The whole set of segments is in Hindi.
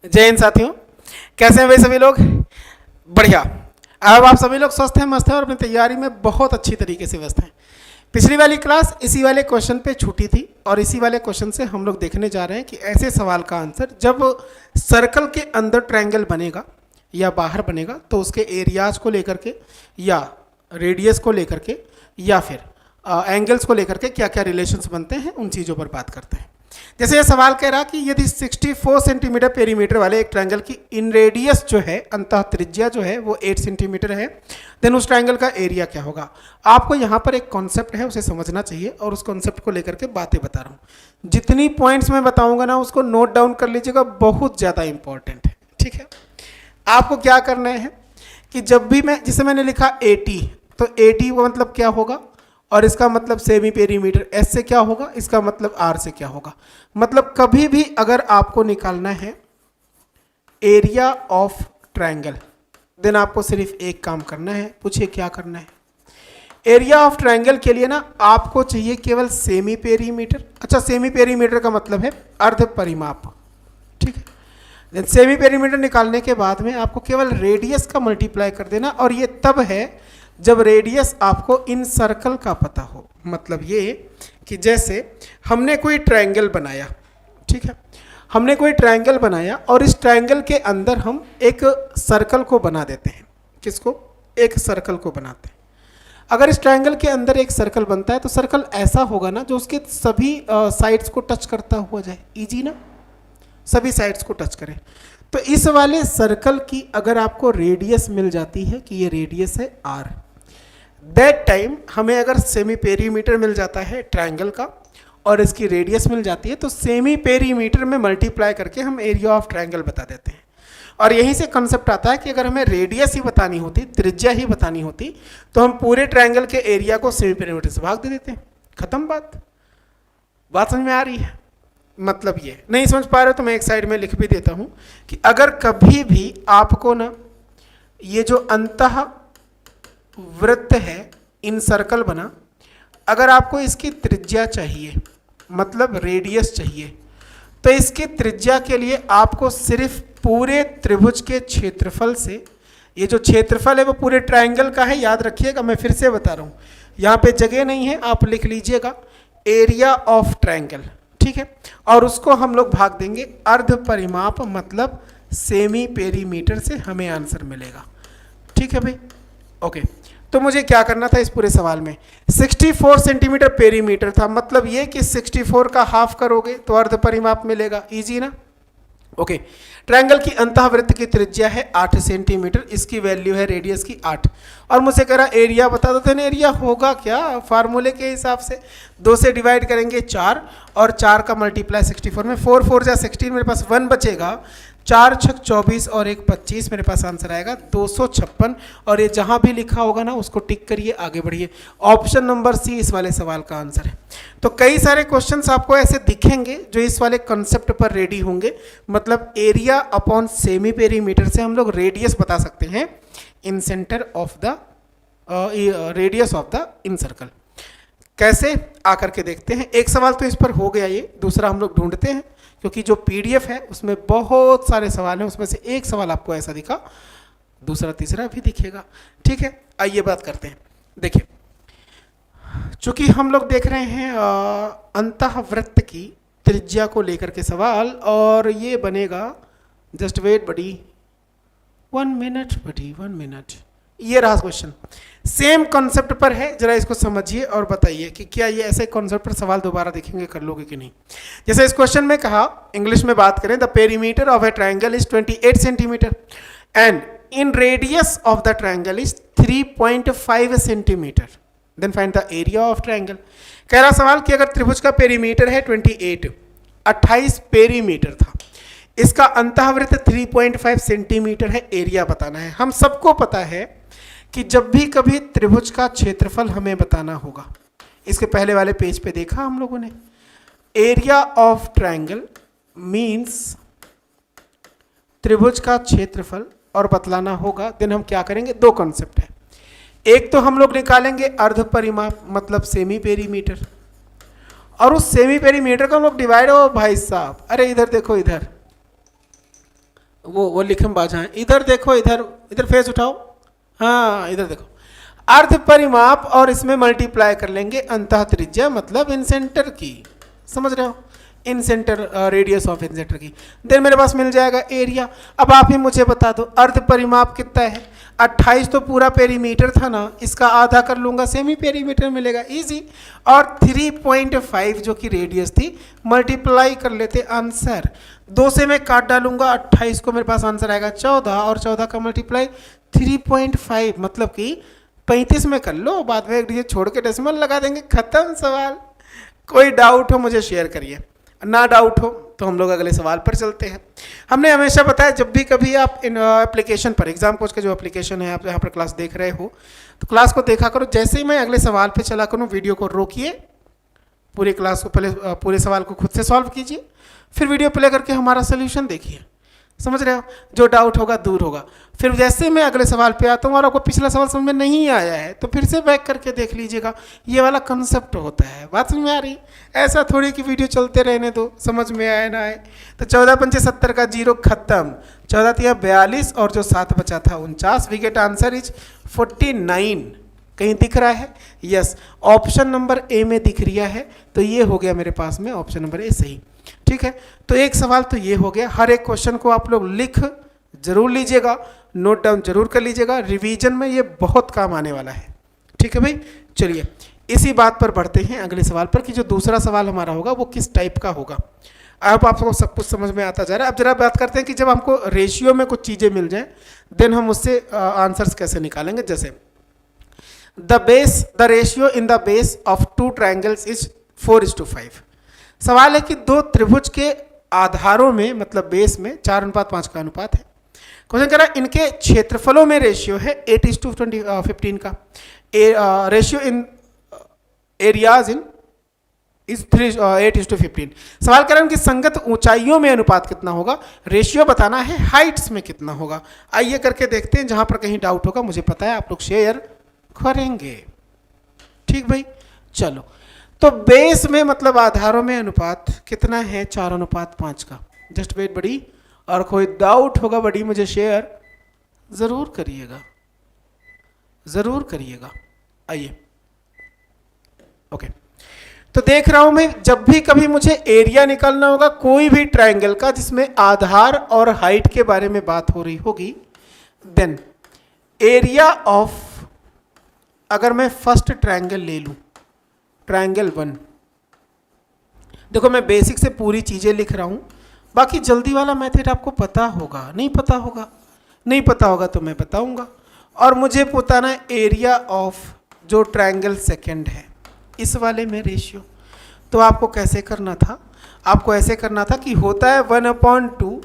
जय हिंद साथियों, कैसे हैं भाई सभी लोग? बढ़िया। अब आप सभी लोग स्वस्थ हैं, मस्त हैं और अपनी तैयारी में बहुत अच्छी तरीके से व्यस्त हैं। पिछली वाली क्लास इसी वाले क्वेश्चन पे छूटी थी और इसी वाले क्वेश्चन से हम लोग देखने जा रहे हैं कि ऐसे सवाल का आंसर जब सर्कल के अंदर ट्रायंगल बनेगा या बाहर बनेगा तो उसके एरियाज को लेकर के या रेडियस को लेकर के या फिर एंगल्स को लेकर के क्या क्या रिलेशंस बनते हैं उन चीज़ों पर बात करते हैं। जैसे ये सवाल कह रहा कि यदि 64 सेंटीमीटर पेरीमीटर वाले एक ट्रायंगल की इन रेडियस जो है, अंतः त्रिज्या जो है वो 8 सेंटीमीटर है, देन उस ट्रायंगल का एरिया क्या होगा। आपको यहाँ पर एक कॉन्सेप्ट है उसे समझना चाहिए और उस कॉन्सेप्ट को लेकर के बातें बता रहा हूँ। जितनी पॉइंट्स मैं बताऊंगा ना उसको नोट डाउन कर लीजिएगा, बहुत ज़्यादा इंपॉर्टेंट है। ठीक है, आपको क्या करना है कि जब भी मैं, जिसे मैंने लिखा 80, तो 80 का मतलब क्या होगा और इसका मतलब सेमी पेरीमीटर, एस से क्या होगा, इसका मतलब आर से क्या होगा। मतलब कभी भी अगर आपको निकालना है एरिया ऑफ ट्रायंगल, देन आपको सिर्फ एक काम करना है। पूछिए क्या करना है? एरिया ऑफ ट्रायंगल के लिए ना आपको चाहिए केवल सेमी पेरीमीटर। अच्छा, सेमी पेरीमीटर का मतलब है अर्ध परिमाप। ठीक है, देन सेमी पेरीमीटर निकालने के बाद में आपको केवल रेडियस का मल्टीप्लाई कर देना, और ये तब है जब रेडियस आपको इन सर्कल का पता हो। मतलब ये कि जैसे हमने कोई ट्रायंगल बनाया, ठीक है, हमने कोई ट्रायंगल बनाया और इस ट्रायंगल के अंदर हम एक सर्कल को बना देते हैं। किसको? एक सर्कल को बनाते हैं। अगर इस ट्रायंगल के अंदर एक सर्कल बनता है तो सर्कल ऐसा होगा ना जो उसके सभी साइड्स को टच करता हुआ जाए। इजी ना, सभी साइड्स को टच करें। तो इस वाले सर्कल की अगर आपको रेडियस मिल जाती है कि ये रेडियस है आर, दैट टाइम हमें अगर सेमी पेरीमीटर मिल जाता है ट्रायंगल का और इसकी रेडियस मिल जाती है तो सेमी पेरीमीटर में मल्टीप्लाई करके हम एरिया ऑफ ट्रायंगल बता देते हैं। और यहीं से कंसेप्ट आता है कि अगर हमें रेडियस ही बतानी होती, त्रिज्या ही बतानी होती, तो हम पूरे ट्रायंगल के एरिया को सेमी पेरीमीटर से भाग दे देते हैं। खत्म बात। बात समझ में आ रही है? मतलब ये नहीं समझ पा रहे हो तो मैं एक साइड में लिख भी देता हूं कि अगर कभी भी आपको ना ये जो अंतः वृत्त है, इन सर्कल बना, अगर आपको इसकी त्रिज्या चाहिए, मतलब रेडियस चाहिए, तो इसकी त्रिज्या के लिए आपको सिर्फ पूरे त्रिभुज के क्षेत्रफल से, ये जो क्षेत्रफल है वो पूरे ट्रायंगल का है, याद रखिएगा, मैं फिर से बता रहा हूँ, यहाँ पे जगह नहीं है, आप लिख लीजिएगा एरिया ऑफ ट्रायंगल। ठीक है, और उसको हम लोग भाग देंगे अर्ध परिमाप मतलब सेमी पेरीमीटर से, हमें आंसर मिलेगा। ठीक है भाई, ओके। तो मुझे क्या करना था इस पूरे सवाल में? 64 सेंटीमीटर पेरीमीटर था, मतलब ये कि 64 का हाफ करोगे तो अर्ध परिमाप मिलेगा। इजी ना? ओके। ट्रायंगल की अंतःवृत्त की त्रिज्या है 8 सेंटीमीटर, इसकी वैल्यू है रेडियस की 8, और मुझे कह रहा एरिया बता दो। तो एरिया होगा क्या? फार्मूले के हिसाब से 2 से डिवाइड करेंगे 4, और 4 का मल्टीप्लाई 64 में, 4 4 जा 16, मेरे पास 1 बचेगा, 4 छक 24 और 1 25, मेरे पास आंसर आएगा 256। और ये जहाँ भी लिखा होगा ना उसको टिक करिए, आगे बढ़िए। ऑप्शन नंबर सी इस वाले सवाल का आंसर है। तो कई सारे क्वेश्चंस आपको ऐसे दिखेंगे जो इस वाले कंसेप्ट पर रेडी होंगे, मतलब एरिया अपॉन सेमी पेरीमीटर से हम लोग रेडियस बता सकते हैं incentre of the radius of the incircle. कैसे आकर के देखते हैं। एक सवाल तो इस पर हो गया, ये दूसरा हम लोग ढूंढते हैं क्योंकि जो पीडीएफ है उसमें बहुत सारे सवाल हैं, उसमें से एक सवाल आपको ऐसा दिखा, दूसरा तीसरा भी दिखेगा। ठीक है, आइए बात करते हैं। देखिए, चूंकि हम लोग देख रहे हैं अंतःवृत्त की त्रिज्या को लेकर के सवाल, और ये बनेगा, जस्ट वेट बडी, 1 मिनट बडी, 1 मिनट। ये रहा क्वेश्चन, सेम कॉन्सेप्ट पर है, जरा इसको समझिए और बताइए कि क्या ये ऐसे कॉन्सेप्ट पर सवाल दोबारा देखेंगे, कर लोगे कि नहीं। जैसे इस क्वेश्चन में कहा, इंग्लिश में बात करें, the perimeter of a triangle is 28 centimetre and in radius of the triangle is 3.5 centimetre, then find the area of triangle. कह रहा सवाल कि अगर त्रिभुज का पेरीमीटर है 28 पेरीमीटर था, इसका अंतःवृत्त 3.5 सेंटीमीटर है, एरिया बताना है। हम सबको पता है कि जब भी कभी त्रिभुज का क्षेत्रफल हमें बताना होगा, इसके पहले वाले पेज पे देखा हम लोगों ने, एरिया ऑफ ट्रायंगल मींस त्रिभुज का क्षेत्रफल और बतलाना होगा, देन हम क्या करेंगे, 2 कॉन्सेप्ट है। एक तो हम लोग निकालेंगे अर्ध परिमाप मतलब सेमी पेरीमीटर, और उस सेमी पेरीमीटर का हम लोग डिवाइड हो, भाई साहब, अरे इधर देखो, इधर वो लिखमबाज हैं। इधर देखो, इधर इधर फेस उठाओ, हाँ इधर देखो। अर्ध परिमाप और इसमें मल्टीप्लाई कर लेंगे अंतः त्रिज्या, मतलब इन सेंटर की, समझ रहे हो, incentre radius of incentre की। देन मेरे पास मिल जाएगा एरिया। अब आप ही मुझे बता दो अर्ध परिमाप कितना है। 28 तो पूरा पेरीमीटर था ना, इसका आधा कर लूंगा, सेमी पेरीमीटर मिलेगा, इजी। और 3.5 जो कि रेडियस थी, मल्टीप्लाई कर लेते आंसर। 2 से मैं काट डालूंगा 28 को, मेरे पास आंसर आएगा 14, और 14 का मल्टीप्लाई 3.5 मतलब कि 35 में कर लो, बाद में एक डिजिट छोड़ के डेसिमल लगा देंगे, खत्म सवाल। कोई डाउट हो मुझे शेयर करिए, ना डाउट हो तो हम लोग अगले सवाल पर चलते हैं। हमने हमेशा बताया जब भी कभी आप इन एप्लीकेशन पर, एग्जाम कोच का जो एप्लीकेशन है, आप यहाँ पर क्लास देख रहे हो तो क्लास को देखा करो। जैसे ही मैं अगले सवाल पे चला करूँ, वीडियो को रोकिए, पूरी क्लास को पहले पूरे सवाल को खुद से सॉल्व कीजिए, फिर वीडियो प्ले करके हमारा सोल्यूशन देखिए, समझ रहे हो, जो डाउट होगा दूर होगा। फिर जैसे मैं अगले सवाल पे आता हूँ और आपको पिछला सवाल समझ में नहीं आया है तो फिर से बैक करके देख लीजिएगा, ये वाला कंसेप्ट होता है। बात समझ में आ रही? ऐसा थोड़ी कि वीडियो चलते रहने दो, समझ में आए ना आए। तो 14 पंचे 70 का 0 खत्म, 14 तिया 42 और जो 7 बचा था 49। We get answer is 49। कहीं दिख रहा है? यस, ऑप्शन नंबर ए में दिख रहा है, तो ये हो गया मेरे पास में ऑप्शन नंबर ए सही। ठीक है, तो एक सवाल तो ये हो गया। हर एक क्वेश्चन को आप लोग लिख जरूर लीजिएगा, नोट डाउन जरूर कर लीजिएगा, रिवीजन में ये बहुत काम आने वाला है। ठीक है भाई, चलिए इसी बात पर बढ़ते हैं अगले सवाल पर कि जो दूसरा सवाल हमारा होगा वो किस टाइप का होगा। अब आपको सब कुछ समझ में आता जा रहा है। अब जरा बात करते हैं कि जब हमको रेशियो में कुछ चीज़ें मिल जाएं, देन हम उससे आंसर्स कैसे निकालेंगे। जैसे the ratio in the base of 2 triangles is 4:5। सवाल है कि 2 त्रिभुज के आधारों में, मतलब बेस में 4:5 का अनुपात है। क्वेश्चन कह रहा है इनके क्षेत्रफलों में रेशियो है 8:15 का। Ratio in areas in is 8:15। सवाल कर रहे हैं उनकी संगत ऊंचाइयों में अनुपात कितना होगा। रेशियो बताना है, हाइट्स में कितना होगा। आइए करके देखते हैं, जहां पर कहीं डाउट होगा मुझे पता है आप लोग शेयर करेंगे। ठीक भाई, चलो। तो बेस में मतलब आधारों में अनुपात कितना है 4:5 का। जस्ट वेट बड़ी, और कोई डाउट होगा बड़ी मुझे शेयर जरूर करिएगा, जरूर करिएगा। आइए, ओके। तो देख रहा हूं मैं, जब भी कभी मुझे एरिया निकालना होगा कोई भी ट्रायंगल का जिसमें आधार और हाइट के बारे में बात हो रही होगी, देन एरिया ऑफ, अगर मैं फर्स्ट ट्रायंगल ले लूं, ट्रायंगल 1, देखो मैं बेसिक से पूरी चीजें लिख रहा हूं, बाकी जल्दी वाला मेथड आपको पता होगा, नहीं पता होगा, नहीं पता होगा तो मैं बताऊंगा। और मुझे बताना है एरिया ऑफ जो ट्रायंगल सेकंड है, इस वाले में रेशियो। तो आपको कैसे करना था, आपको ऐसे करना था कि होता है 1/2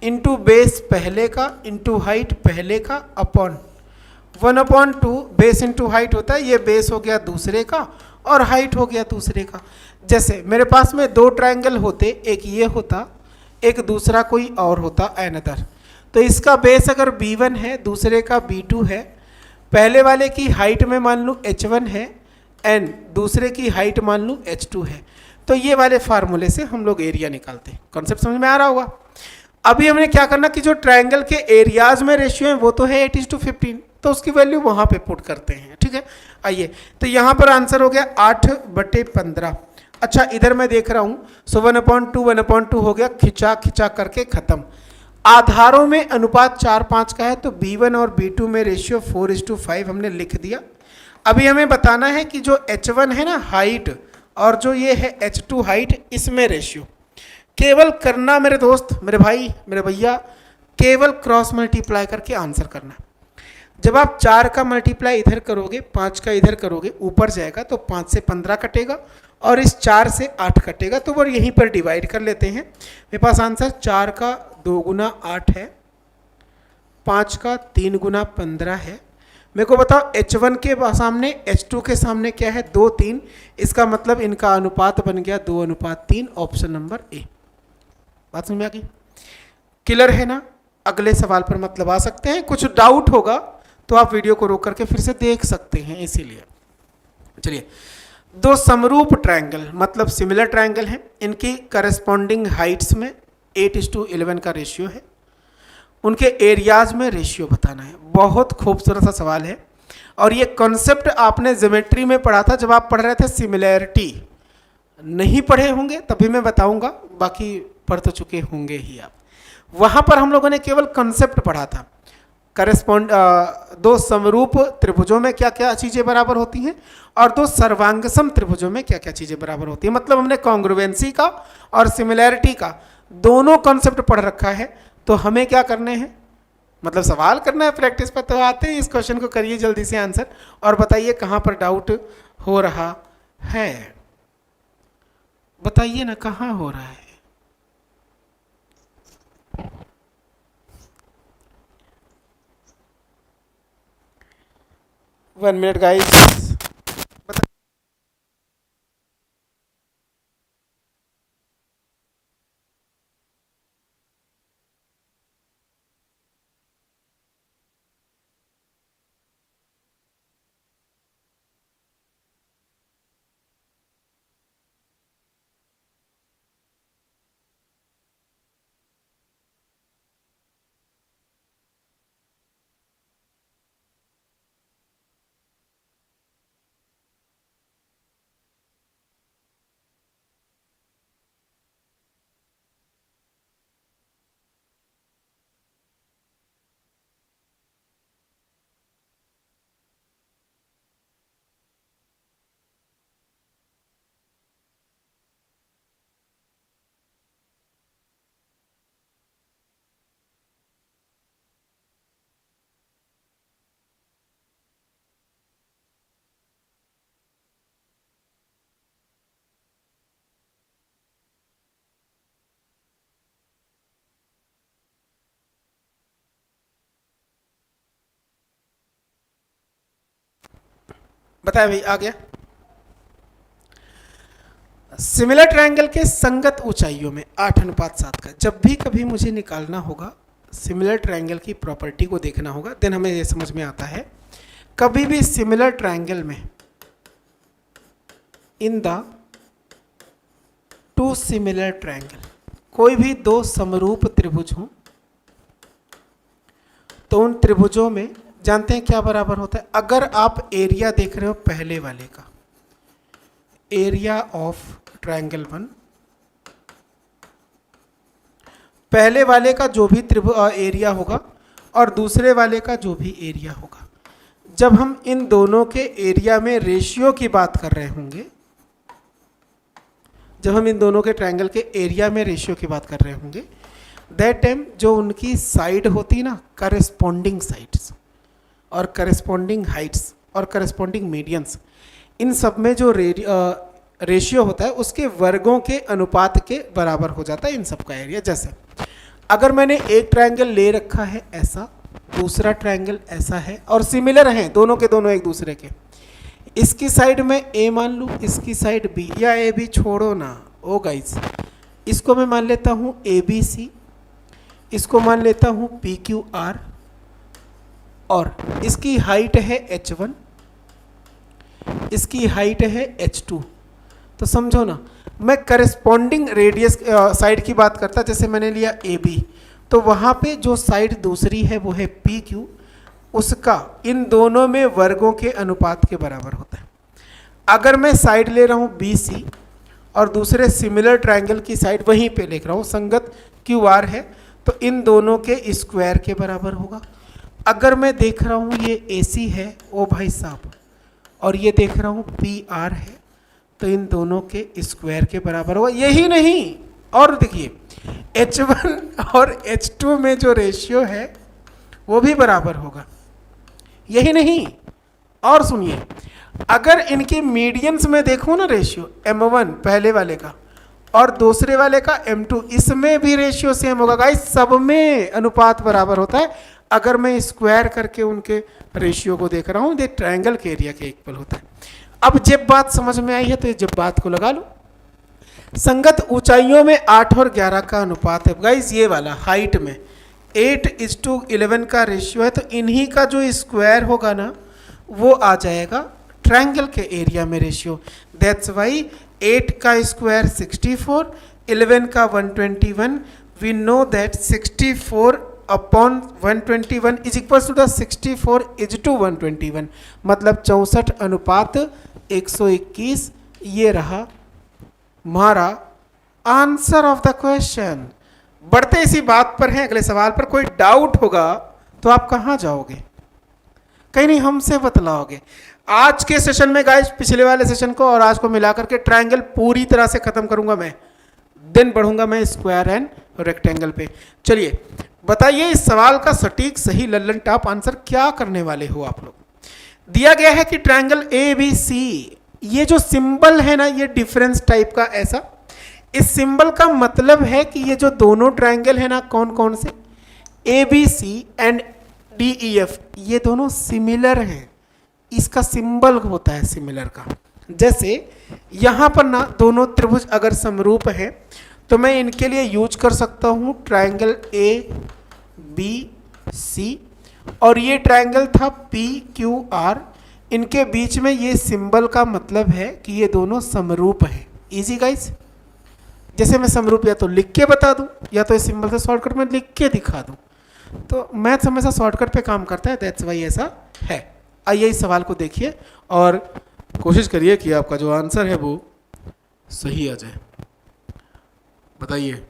इंटू बेस पहले का इंटू हाइट पहले का अपॉन 1/2 बेस इंटू हाइट होता है, ये बेस हो गया दूसरे का और हाइट हो गया दूसरे का। जैसे मेरे पास में 2 ट्रायंगल होते, एक ये होता, एक दूसरा कोई और होता अनदर। तो इसका बेस अगर B1 है, दूसरे का B2 है, पहले वाले की हाइट में मान लूँ H1 है एंड दूसरे की हाइट मान लूँ H2 है। तो ये वाले फार्मूले से हम लोग एरिया निकालते हैं। कॉन्सेप्ट समझ में आ रहा होगा। अभी हमने क्या करना कि जो ट्रायंगल के एरियाज में रेशियो है वो तो है 8:15, तो उसकी वैल्यू वहाँ पे पुट करते हैं। ठीक है, आइए। तो यहाँ पर आंसर हो गया 8/15। अच्छा, इधर मैं देख रहा हूँ, सो 1/2 हो गया, खिंचा खिंचा करके खत्म। आधारों में अनुपात 4:5 का है, तो B1 और B2 में रेशियो 4:5 हमने लिख दिया। अभी हमें बताना है कि जो H1 है ना हाइट, और जो ये है H2 हाइट, इसमें रेशियो केवल करना मेरे दोस्त, मेरे भाई, मेरे भैया, केवल क्रॉस मल्टीप्लाई करके आंसर करना। जब आप 4 का मल्टीप्लाई इधर करोगे, 5 का इधर करोगे, ऊपर जाएगा तो 5 से 15 कटेगा और इस 4 से 8 कटेगा, तो वो यहीं पर डिवाइड कर लेते हैं। मेरे पास आंसर 4 का 2 गुना 8 है, 5 का 3 गुना 15 है। मेरे को बताओ H1 के सामने H2 के सामने क्या है, 2, 3। इसका मतलब इनका अनुपात बन गया 2:3, ऑप्शन नंबर ए। बात समझ में आ गई? क्लियर है ना? अगले सवाल पर मतलब आ सकते हैं। कुछ डाउट होगा तो आप वीडियो को रोक करके फिर से देख सकते हैं, इसीलिए। चलिए, 2 समरूप ट्रायंगल मतलब सिमिलर ट्रायंगल हैं, इनकी करस्पॉन्डिंग हाइट्स में 8:11 का रेशियो है। उनके एरियाज में रेशियो बताना है। बहुत खूबसूरत सा सवाल है और ये कॉन्सेप्ट आपने ज्योमेट्री में पढ़ा था जब आप पढ़ रहे थे सिमिलैरिटी। नहीं पढ़े होंगे तभी मैं बताऊंगा, बाकी पढ़ तो चुके होंगे ही आप। वहां पर हम लोगों ने केवल कॉन्सेप्ट पढ़ा था, करेस्पॉन्ड दो समरूप त्रिभुजों में क्या क्या चीजें बराबर होती हैं और दो सर्वांगसम त्रिभुजों में क्या क्या चीजें बराबर होती हैं। मतलब हमने कॉन्ग्रुएंसी का और सिमिलैरिटी का दोनों कॉन्सेप्ट पढ़ रखा है। तो हमें क्या करने हैं, मतलब सवाल करना है प्रैक्टिस पर। तो आते हैं, इस क्वेश्चन को करिए जल्दी से आंसर और बताइए कहाँ पर डाउट हो रहा है। बताइए ना कहाँ हो रहा है। One minute guys. बताया भाई, आ गया। सिमिलर ट्रायंगल के संगत ऊंचाइयों में 8:7 का जब भी कभी मुझे निकालना होगा, सिमिलर ट्रायंगल की प्रॉपर्टी को देखना होगा, देन हमें ये समझ में आता है। कभी भी सिमिलर ट्रायंगल में in the two similar triangle, कोई भी दो समरूप त्रिभुज हो तो उन त्रिभुजों में जानते हैं क्या बराबर होता है। अगर आप एरिया देख रहे हो पहले वाले का, एरिया ऑफ ट्रायंगल 1, पहले वाले का जो भी एरिया होगा और दूसरे वाले का जो भी एरिया होगा, जब हम इन दोनों के एरिया में रेशियो की बात कर रहे होंगे, जब हम इन दोनों के ट्रायंगल के एरिया में रेशियो की बात कर रहे होंगे, दैट टाइम जो उनकी साइड होती ना, करेस्पॉन्डिंग साइड्स और करेस्पॉन्डिंग हाइट्स और करेस्पॉन्डिंग मीडियंस, इन सब में जो रेशियो होता है उसके वर्गों के अनुपात के बराबर हो जाता है इन सब का एरिया। जैसे अगर मैंने एक ट्रायंगल ले रखा है ऐसा, दूसरा ट्रायंगल ऐसा है और सिमिलर हैं दोनों के दोनों एक दूसरे के, इसकी साइड में ए मान लूँ, इसकी साइड बी, या ए बी छोड़ो ना ओ गाइस, इसको मैं मान लेता हूँ ए बी सी, इसको मान लेता हूँ पी क्यू आर, और इसकी हाइट है h1, इसकी हाइट है h2। तो समझो ना, मैं करेस्पॉन्डिंग रेडियस साइड की बात करता, जैसे मैंने लिया ए बी, तो वहाँ पे जो साइड दूसरी है वो है पी क्यू, उसका इन दोनों में वर्गों के अनुपात के बराबर होता है। अगर मैं साइड ले रहा हूँ बी सी और दूसरे सिमिलर ट्रायंगल की साइड वहीं पे लिख रहा हूँ, संगत क्यू आर है, तो इन दोनों के स्क्वायर के बराबर होगा। अगर मैं देख रहा हूँ ये ए सी है ओ भाई साहब, और ये देख रहा हूँ पी आर है, तो इन दोनों के स्क्वायर के बराबर होगा। यही नहीं, और देखिए h1 और h2 में जो रेशियो है वो भी बराबर होगा। यही नहीं, और सुनिए, अगर इनके मीडियंस में देखो ना रेशियो, m1 पहले वाले का और दूसरे वाले का m2, इसमें भी रेशियो सेम होगा गाइस, सब में अनुपात बराबर होता है। अगर मैं स्क्वायर करके उनके रेशियो को देख रहा हूँ, ये ट्रायंगल के एरिया के इक्वल होता है। अब जब बात समझ में आई है तो जब बात को लगा लो। संगत ऊंचाइयों में 8 और 11 का अनुपात है गाइस, ये वाला हाइट में 8:11 का रेशियो है, तो इन्हीं का जो स्क्वायर होगा ना वो आ जाएगा ट्रायंगल के एरिया में रेशियो। दैट्स वाई 8 का स्क्वायर 64, 11 का 121, we know that 64 upon 121 is equal to the 64 is to 121, मतलब 64:121। ये रहा हमारा आंसर ऑफ द क्वेश्चन। बढ़ते इसी बात पर हैं, अगले सवाल पर। कोई डाउट होगा तो आप कहाँ जाओगे? कहीं नहीं, हमसे बतलाओगे। आज के सेशन में गाइस, पिछले वाले सेशन को और आज को मिलाकर के ट्रायंगल पूरी तरह से खत्म करूंगा मैं, दिन बढ़ूंगा मैं स्क्वायर एंड रेक्टेंगल पे। चलिए बताइए, इस सवाल का सटीक सही लल्लन टॉप आंसर क्या करने वाले हो आप लोग? दिया गया है कि ट्रायंगल ए बी सी, ये जो सिंबल है ना, ये डिफरेंस टाइप का ऐसा, इस सिंबल का मतलब है कि ये जो दोनों ट्रायंगल है ना, कौन कौन से, A B C and D E F, ये दोनों सिमिलर हैं। इसका सिंबल होता है सिमिलर का। जैसे यहां पर ना दोनों त्रिभुज अगर समरूप हैं तो मैं इनके लिए यूज कर सकता हूं ट्रायंगल ए बी सी, और ये ट्रायंगल था पी क्यू आर। इनके बीच में ये सिंबल का मतलब है कि ये दोनों समरूप हैं। Easy guys. जैसे मैं समरूप या तो लिख के बता दूं या तो इस सिंबल से शॉर्टकट में लिख के दिखा दूं, तो मैथ्स हमेशा शॉर्टकट पे काम करता है, दैट्स वाई ऐसा है। आइए इस सवाल को देखिए और कोशिश करिए कि आपका जो आंसर है वो सही आ जाए। बताइए,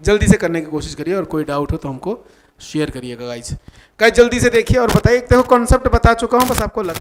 जल्दी से करने की कोशिश करिए और कोई डाउट हो तो हमको शेयर करिएगा गाइस। गाइस जल्दी से देखिए और बताइए। देखो कॉन्सेप्ट बता चुका हूं, बस आपको लग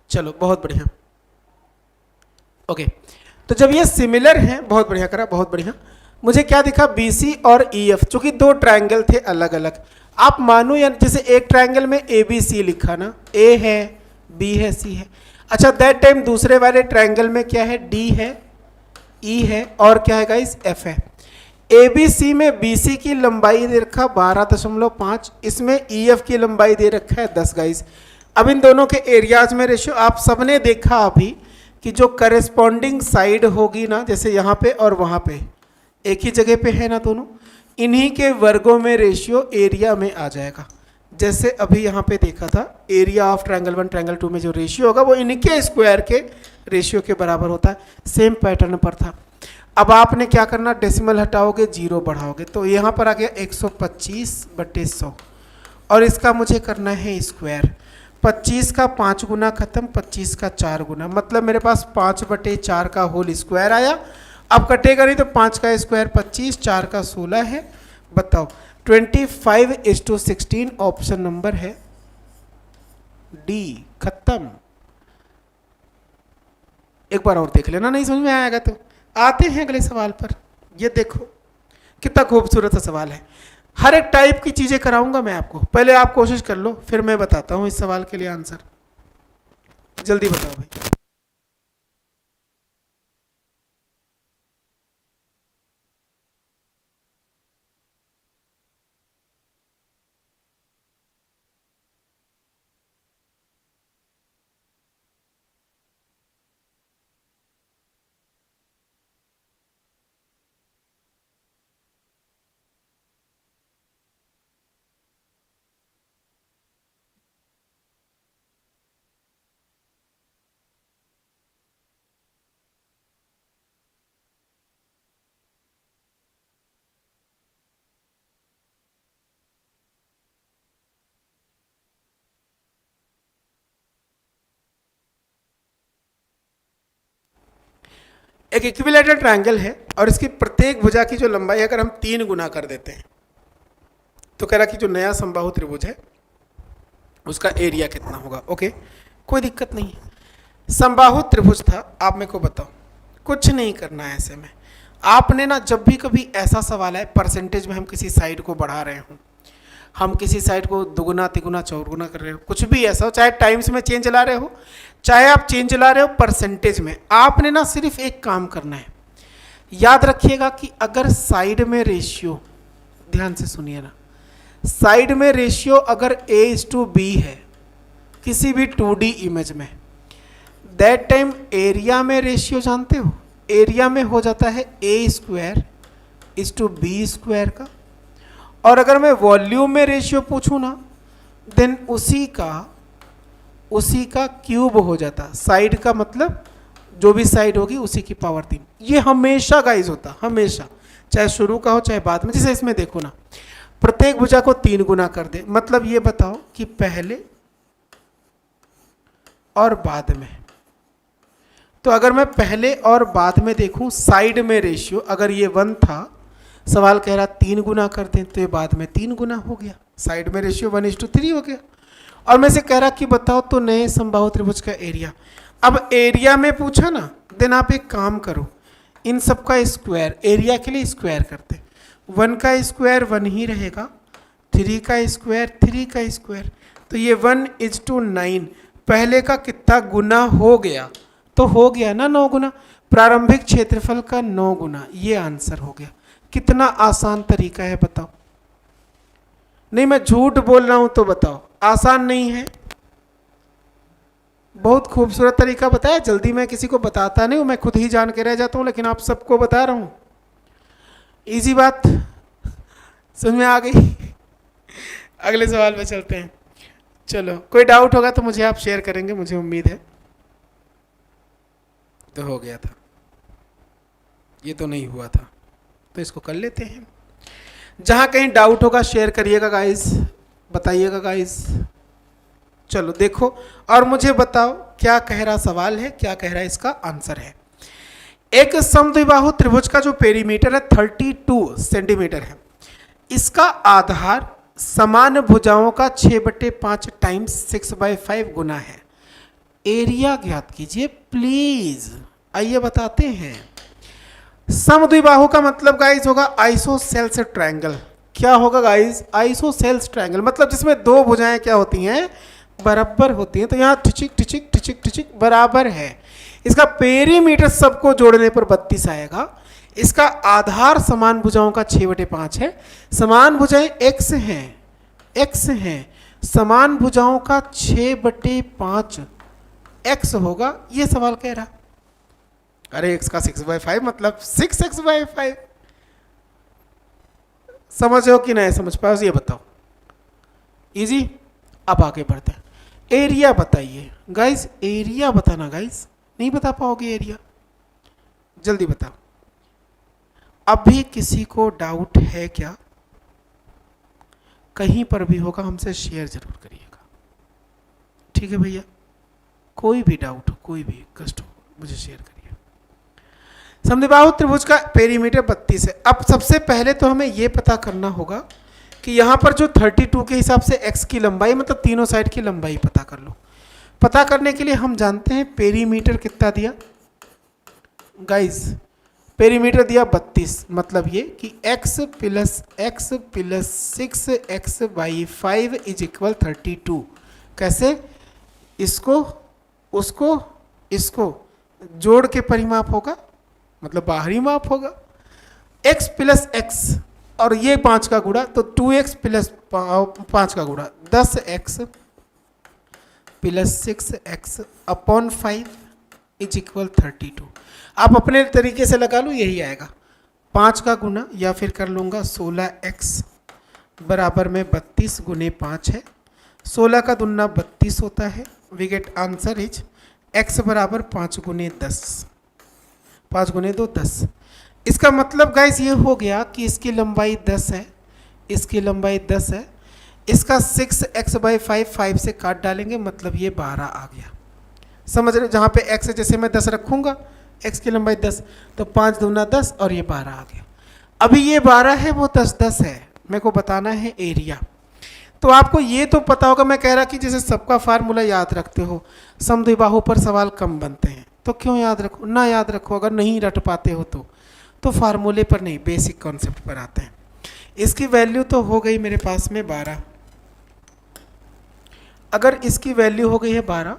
चलो बहुत बढ़िया। ओके, तो जब ये सिमिलर हैं, बहुत बढ़िया करा, बहुत बढ़िया। मुझे क्या दिखा, बी सी और ई एफ, चूंकि दो ट्रायंगल थे अलग अलग। आप मानो या जैसे एक ट्रायंगल में ए बी सी लिखा ना, ए है, बी है, सी है। अच्छा दैट टाइम दूसरे वाले ट्रायंगल में क्या है, डी है, ई है और क्या है गाइस, एफ है। ए बी सी में बी सी की लंबाई दे रखा 12.5, इसमें ई एफ की लंबाई दे रखा है 10 गाइस। अब इन दोनों के एरियाज में रेशियो आप सबने देखा अभी कि जो करेस्पॉन्डिंग साइड होगी ना, जैसे यहाँ पे और वहाँ पे एक ही जगह पे है ना दोनों, इन्हीं के वर्गों में रेशियो एरिया में आ जाएगा। जैसे अभी यहाँ पे देखा था, एरिया ऑफ ट्रायंगल 1 ट्रायंगल 2 में जो रेशियो होगा वो इनके स्क्वायर के रेशियो के बराबर होता है। सेम पैटर्न पर था। अब आपने क्या करना, डेसिमल हटाओगे, जीरो बढ़ाओगे, तो यहाँ पर आ गया 125/100 और इसका मुझे करना है स्क्वायर। 25 का 5 गुना खत्म, 25 का 4 गुना, मतलब मेरे पास 5/4 का होल स्क्वायर आया। अब कटेगा नहीं तो 5 का स्क्वायर 25, 4 का 16 है। बताओ 25:16 ऑप्शन नंबर है डी। खत्म। एक बार और देख लेना, नहीं समझ में आएगा तो आते हैं अगले सवाल पर। ये देखो कितना खूबसूरत सा सवाल है। हर एक टाइप की चीजें कराऊंगा मैं आपको, पहले आप कोशिश कर लो फिर मैं बताता हूं इस सवाल के लिए आंसर। जल्दी बताओ भाई। एक इक्विलेटरल ट्रायंगल है और इसकी प्रत्येक भुजा की जो लंबाई अगर हम 3 गुना कर देते हैं तो कह रहा कि जो नया समबाहु त्रिभुज है उसका एरिया कितना होगा। ओके, कोई दिक्कत नहीं है। समबाहु त्रिभुज था, आप मेरे को बताओ, कुछ नहीं करना है ऐसे में। आपने ना जब भी कभी ऐसा सवाल है परसेंटेज में हम किसी साइड को बढ़ा रहे हों, हम किसी साइड को दुगुना तिगुना चौगुना कर रहे हो, कुछ भी ऐसा हो, चाहे टाइम्स में चेंज ला रहे हो, चाहे आप चेंज ला रहे हो परसेंटेज में, आपने ना सिर्फ एक काम करना है। याद रखिएगा कि अगर साइड में रेशियो, ध्यान से सुनिए ना, साइड में रेशियो अगर A/B है किसी भी 2D इमेज में, दैट टाइम एरिया में रेशियो जानते हो, एरिया में हो जाता है A² का। और अगर मैं वॉल्यूम में रेशियो पूछूं ना, देन उसी का क्यूब हो जाता। साइड का मतलब जो भी साइड होगी उसी की पावर 3। ये हमेशा गाइज होता, हमेशा, चाहे शुरू का हो चाहे बाद में। जैसे इसमें देखो ना, प्रत्येक भुजा को 3 गुना कर दे, मतलब ये बताओ कि पहले और बाद में। तो अगर मैं पहले और बाद में देखूं, साइड में रेशियो अगर ये 1 था, सवाल कह रहा 3 गुना कर दें, तो ये बाद में 3 गुना हो गया, साइड में रेशियो 1:3 हो गया। और मैं से कह रहा कि बताओ तो नए समबाहु त्रिभुज का एरिया। अब एरिया में पूछा ना, देन आप एक काम करो, इन सब का स्क्वायर, एरिया के लिए स्क्वायर करते, 1 का स्क्वायर 1 ही रहेगा, 3 का स्क्वायर 3 का स्क्वायर, तो ये 1:9 पहले का कितना गुना हो गया, तो हो गया ना 9 गुना, प्रारंभिक क्षेत्रफल का 9 गुना, ये आंसर हो गया। कितना आसान तरीका है बताओ। नहीं मैं झूठ बोल रहा हूं तो बताओ, आसान नहीं है, बहुत खूबसूरत तरीका बताया। जल्दी मैं किसी को बताता नहीं हूं, मैं खुद ही जान के रह जाता हूं, लेकिन आप सबको बता रहा हूं। इजी बात समझ में आ गई। अगले सवाल पे चलते हैं। चलो, कोई डाउट होगा तो मुझे आप शेयर करेंगे, मुझे उम्मीद है। तो हो गया था, ये तो नहीं हुआ था, तो इसको कर लेते हैं। जहां कहीं डाउट होगा शेयर करिएगा गाइस, बताइएगा गाइस। चलो देखो और मुझे बताओ क्या कह रहा सवाल है, क्या कह रहा है इसका आंसर है। एक समद्विबाहु त्रिभुज का जो पेरीमीटर है 32 सेंटीमीटर है, इसका आधार समान भुजाओं का 6/5 टाइम्स 6/5 गुना है। एरिया ज्ञात कीजिए प्लीज। आइए बताते हैं। समद्विबाहु का मतलब गाइस होगा आइसोसेल्स ट्रायंगल। क्या होगा गाइस? आइसोसेल्स ट्रायंगल, मतलब जिसमें 2 भुजाएं क्या होती हैं, बराबर होती हैं। तो यहाँ टिचिक टिचिक टिचिक टिचिक बराबर है। इसका पेरीमीटर सबको जोड़ने पर 32 आएगा। इसका आधार समान भुजाओं का 6/5 है। समान भुजाएं x हैं, समान भुजाओं का 6/5 x होगा, ये सवाल कह रहा। अरे x का 6/5 मतलब 6x/5। समझ हो कि नहीं समझ पाओ, ये बताओ। इजी। अब आगे बढ़ते हैं। एरिया बताइए गाइस, एरिया बताना गाइस। नहीं बता पाओगे एरिया, जल्दी बताओ। अभी किसी को डाउट है क्या? कहीं पर भी होगा हमसे शेयर जरूर करिएगा, ठीक है भैया? कोई भी डाउट हो, कोई भी कष्ट हो, मुझे शेयर करिए। समद्विबाहु त्रिभुज का पेरीमीटर 32 है। अब सबसे पहले तो हमें यह पता करना होगा कि यहाँ पर जो 32 के हिसाब से x की लंबाई, मतलब तीनों साइड की लंबाई पता कर लो। पता करने के लिए हम जानते हैं पेरीमीटर कितना दिया गाइस, पेरीमीटर दिया 32, मतलब ये कि x + x + 6x/5 = 32। कैसे? इसको उसको इसको जोड़ के परिमाप होगा, मतलब बाहरी माप होगा। x + x और ये 5 का गुणा, तो 2x + 5 का गुणा 10x + 6x/5 = 32। आप अपने तरीके से लगा लो, यही आएगा। 5 का गुना या फिर कर लूँगा 16x बराबर में 32 × 5 है। 16 का दुना 32 होता है। We get answer is x बराबर 5 × 10, 5 × 2 10। इसका मतलब गाइस ये हो गया कि इसकी लंबाई 10 है, इसकी लंबाई 10 है। इसका 6x/5 5 से काट डालेंगे, मतलब ये 12 आ गया। समझ रहे? जहाँ पे x है, जैसे मैं 10 रखूँगा x की लंबाई 10, तो 5 दूना 10 और ये 12 आ गया। अभी ये 12 है, वो 10 10 है, मेरे को बताना है एरिया। तो आपको ये तो पता होगा, मैं कह रहा कि जैसे सबका फार्मूला याद रखते हो, समद्विबाहु पर सवाल कम बनते हैं, तो क्यों याद रखो, ना याद रखो, अगर नहीं रट पाते हो तो फार्मूले पर नहीं, बेसिक कॉन्सेप्ट पर आते हैं। इसकी वैल्यू तो हो गई मेरे पास में 12। अगर इसकी वैल्यू हो गई है 12,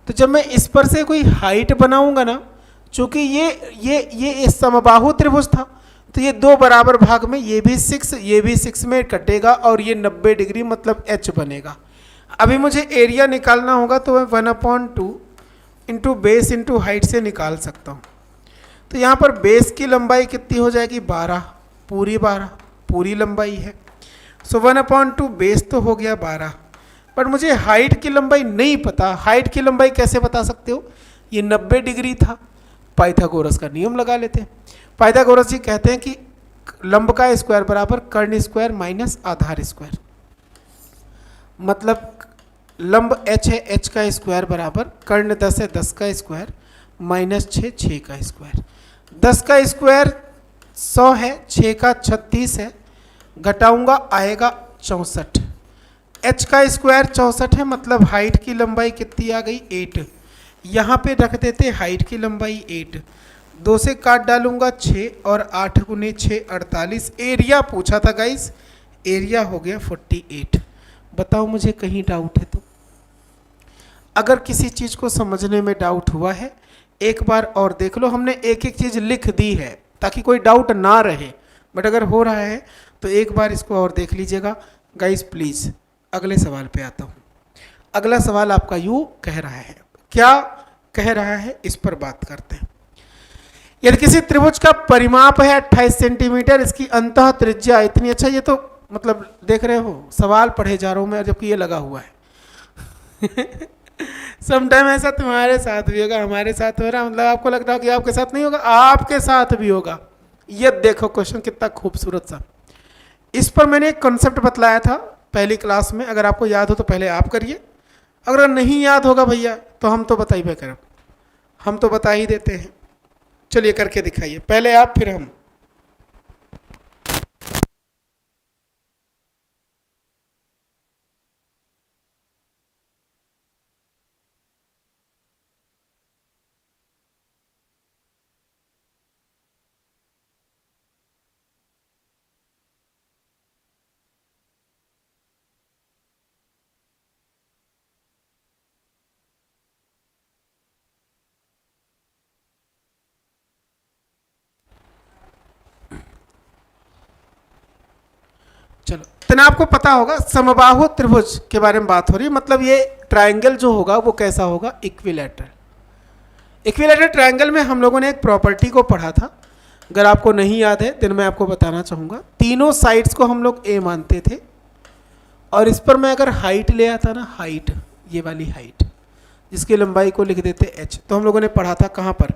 तो जब मैं इस पर से कोई हाइट बनाऊंगा ना, चूंकि ये समबाहु त्रिभुज था, तो ये दो बराबर भाग में, ये भी 6 ये भी 6 में कटेगा और ये 90 डिग्री मतलब h बनेगा। अभी मुझे एरिया निकालना होगा, तो मैं 1/2 इंटू बेस इंटू हाइट से निकाल सकता हूँ। तो यहाँ पर बेस की लंबाई कितनी हो जाएगी, 12, पूरी लंबाई है। सो 1/2 बेस तो हो गया 12, पर मुझे हाइट की लंबाई नहीं पता। हाइट की लंबाई कैसे बता सकते हो, ये 90 डिग्री था, पाइथागोरस का नियम लगा लेते हैं। पाइथागोरस जी कहते हैं कि लंब का स्क्वायर बराबर कर्ण स्क्वायर माइनस आधार स्क्वायर, मतलब लंब h है, h का स्क्वायर बराबर कर्ण 10 है, 10 का स्क्वायर माइनस 6, 6 का स्क्वायर। 10 का स्क्वायर 100 है, 6 का 36 है, घटाऊंगा आएगा 64। h का स्क्वायर 64 है, मतलब हाइट की लंबाई कितनी आ गई, 8। यहाँ पे रख देते हाइट की लंबाई 8, 2 से काट डालूंगा 6 और 8 गुने 6 48। एरिया पूछा था गाइस, एरिया हो गया 48। बताओ मुझे कहीं डाउट है तो? अगर किसी चीज़ को समझने में डाउट हुआ है, एक बार और देख लो। हमने एक एक चीज़ लिख दी है ताकि कोई डाउट ना रहे, बट अगर हो रहा है तो एक बार इसको और देख लीजिएगा गाइस प्लीज़। अगले सवाल पे आता हूँ। अगला सवाल आपका यूँ कह रहा है, क्या कह रहा है इस पर बात करते हैं। यदि किसी त्रिभुज का परिमाप है 28 सेंटीमीटर, इसकी अंतः त्रिज्या इतनी। अच्छा, ये तो मतलब देख रहे हो सवाल पढ़े जा रहा हूँ मैं, जबकि ये लगा हुआ है। समटाइम ऐसा तुम्हारे साथ भी होगा, हमारे साथ हो रहा, मतलब आपको लग रहा हो कि आपके साथ नहीं होगा, आपके साथ भी होगा। ये देखो क्वेश्चन कितना खूबसूरत सा। इस पर मैंने एक कॉन्सेप्ट बतलाया था पहली क्लास में, अगर आपको याद हो तो पहले आप करिए, अगर नहीं याद होगा भैया तो हम तो बता ही कर, हम तो बता ही देते हैं। चलिए करके दिखाइए, पहले आप फिर हम। चलो, इतना आपको पता होगा, समबाहु त्रिभुज के बारे में बात हो रही है, मतलब ये ट्रायंगल जो होगा वो कैसा होगा, इक्विलैटरल। इक्विलैटरल ट्रायंगल में हम लोगों ने एक प्रॉपर्टी को पढ़ा था, अगर आपको नहीं याद है तो मैं आपको बताना चाहूँगा। तीनों साइड्स को हम लोग ए मानते थे, और इस पर मैं अगर हाइट ले आता ना, हाइट, ये वाली हाइट, जिसकी लंबाई को लिख देते h, तो हम लोगों ने पढ़ा था कहाँ पर,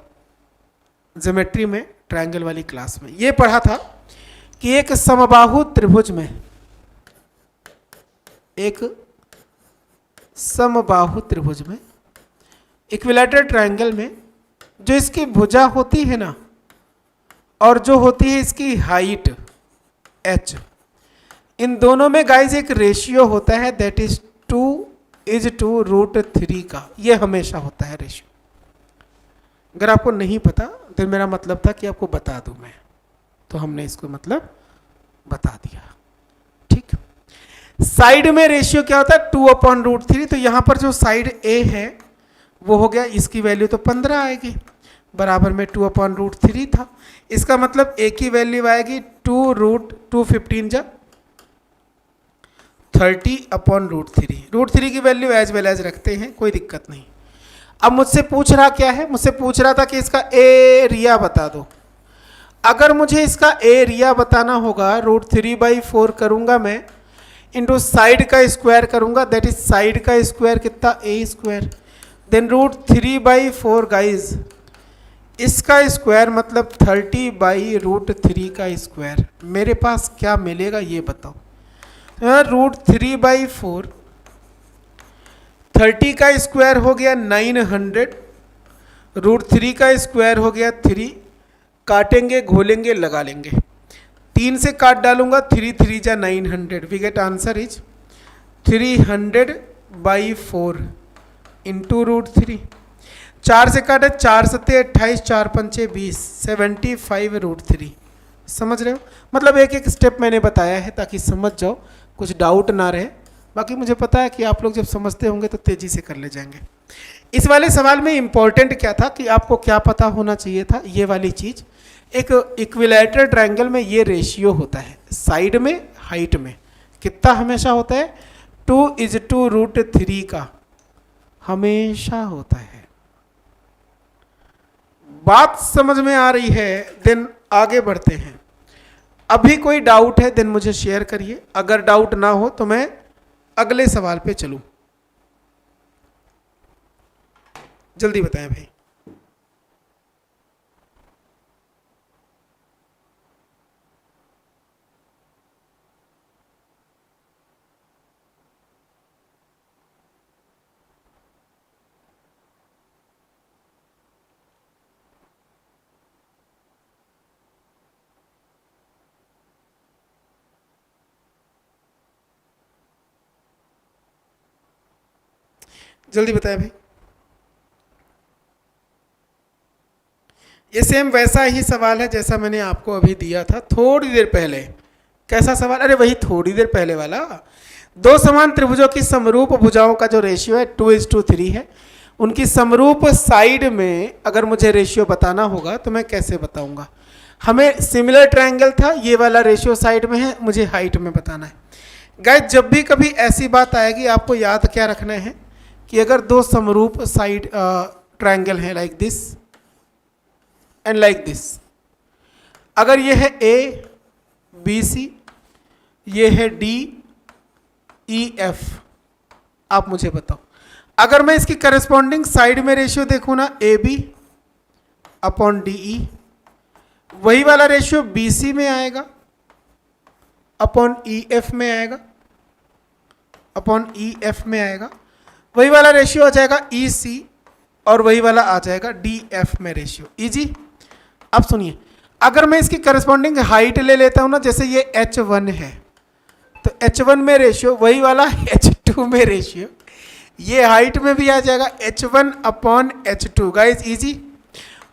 ज्योमेट्री में, ट्रायंगल वाली क्लास में। ये पढ़ा था कि एक समबाहु त्रिभुज में, एक समबाहु त्रिभुज में, इक्विलैटरल ट्रायंगल में, जो इसकी भुजा होती है ना, और जो होती है इसकी हाइट h, इन दोनों में गाइस एक रेशियो होता है, दैट इज 2:√3 का। ये हमेशा होता है रेशियो। अगर आपको नहीं पता तो मेरा मतलब था कि आपको बता दूं मैं, तो हमने इसको मतलब बता दिया, ठीक। साइड में रेशियो क्या होता है, 2/√3। तो यहां पर जो साइड ए है वो हो गया, इसकी वैल्यू तो 15 आएगी, बराबर में 2/√3 था। इसका मतलब ए की वैल्यू आएगी 2√215 जा 30/√3। √3 की वैल्यू एज वेल एज रखते हैं, कोई दिक्कत नहीं। अब मुझसे पूछ रहा क्या है, मुझसे पूछ रहा था कि इसका एरिया बता दो। अगर मुझे इसका एरिया बताना होगा, √3/4 करूंगा मैं, इंटू साइड का स्क्वायर करूंगा, दैट इज साइड का स्क्वायर कितना, a², देन √3/4 गाइज, इसका स्क्वायर मतलब 30/√3 का स्क्वायर। मेरे पास क्या मिलेगा ये बताओ। √3/4, 30 का स्क्वायर हो गया 900, √3 का स्क्वायर हो गया 3, काटेंगे घोलेंगे लगा लेंगे, 3 से काट डालूंगा 3 3 जा 900, we get answer is 300/4 into √3। 4 से काटे 4 सत्ते 28, 4 पंचे 20, 75/3। समझ रहे हो? मतलब एक एक स्टेप मैंने बताया है ताकि समझ जाओ, कुछ डाउट ना रहे। बाकी मुझे पता है कि आप लोग जब समझते होंगे तो तेजी से कर ले जाएंगे। इस वाले सवाल में इंपॉर्टेंट क्या था कि आपको क्या पता होना चाहिए था, ये वाली चीज, एक इक्विलैटरल ट्रायंगल में ये रेशियो होता है साइड में हाइट में कितना हमेशा होता है, 2:√3 का हमेशा होता है। बात समझ में आ रही है? देन आगे बढ़ते हैं। अभी कोई डाउट है देन मुझे शेयर करिए, अगर डाउट ना हो तो मैं अगले सवाल पे चलूं। जल्दी बताएं भाई। जल्दी बताएं भाई। ये सेम वैसा ही सवाल है जैसा मैंने आपको अभी दिया था थोड़ी देर पहले। कैसा सवाल? अरे वही थोड़ी देर पहले वाला। दो समान त्रिभुजों की समरूप भुजाओं का जो रेशियो है 2:3 है, उनकी समरूप साइड में अगर मुझे रेशियो बताना होगा तो मैं कैसे बताऊंगा? हमें सिमिलर ट्रायंगल था, ये वाला रेशियो साइड में है, मुझे हाइट में बताना है। गाइस जब भी कभी ऐसी बात आएगी आपको याद क्या रखना है कि अगर दो समरूप साइड ट्रायंगल है like this and like this, अगर ये है ए बी सी, ये है डी ई एफ, आप मुझे बताओ अगर मैं इसकी करस्पॉन्डिंग साइड में रेशियो देखूं ना A B upon D E, वही वाला रेशियो बी सी में आएगा अपॉन ई एफ में आएगा, अपॉन ई एफ में आएगा, वही वाला रेशियो आ जाएगा ई सी, और वही वाला आ जाएगा डी एफ में रेशियो। इजी। अब सुनिए, अगर मैं इसकी करस्पॉन्डिंग हाइट ले लेता हूं ना, जैसे ये H1 है तो H1 में रेशियो वही वाला H2 में रेशियो, ये हाइट में भी आ जाएगा H1 upon H2। Guys easy.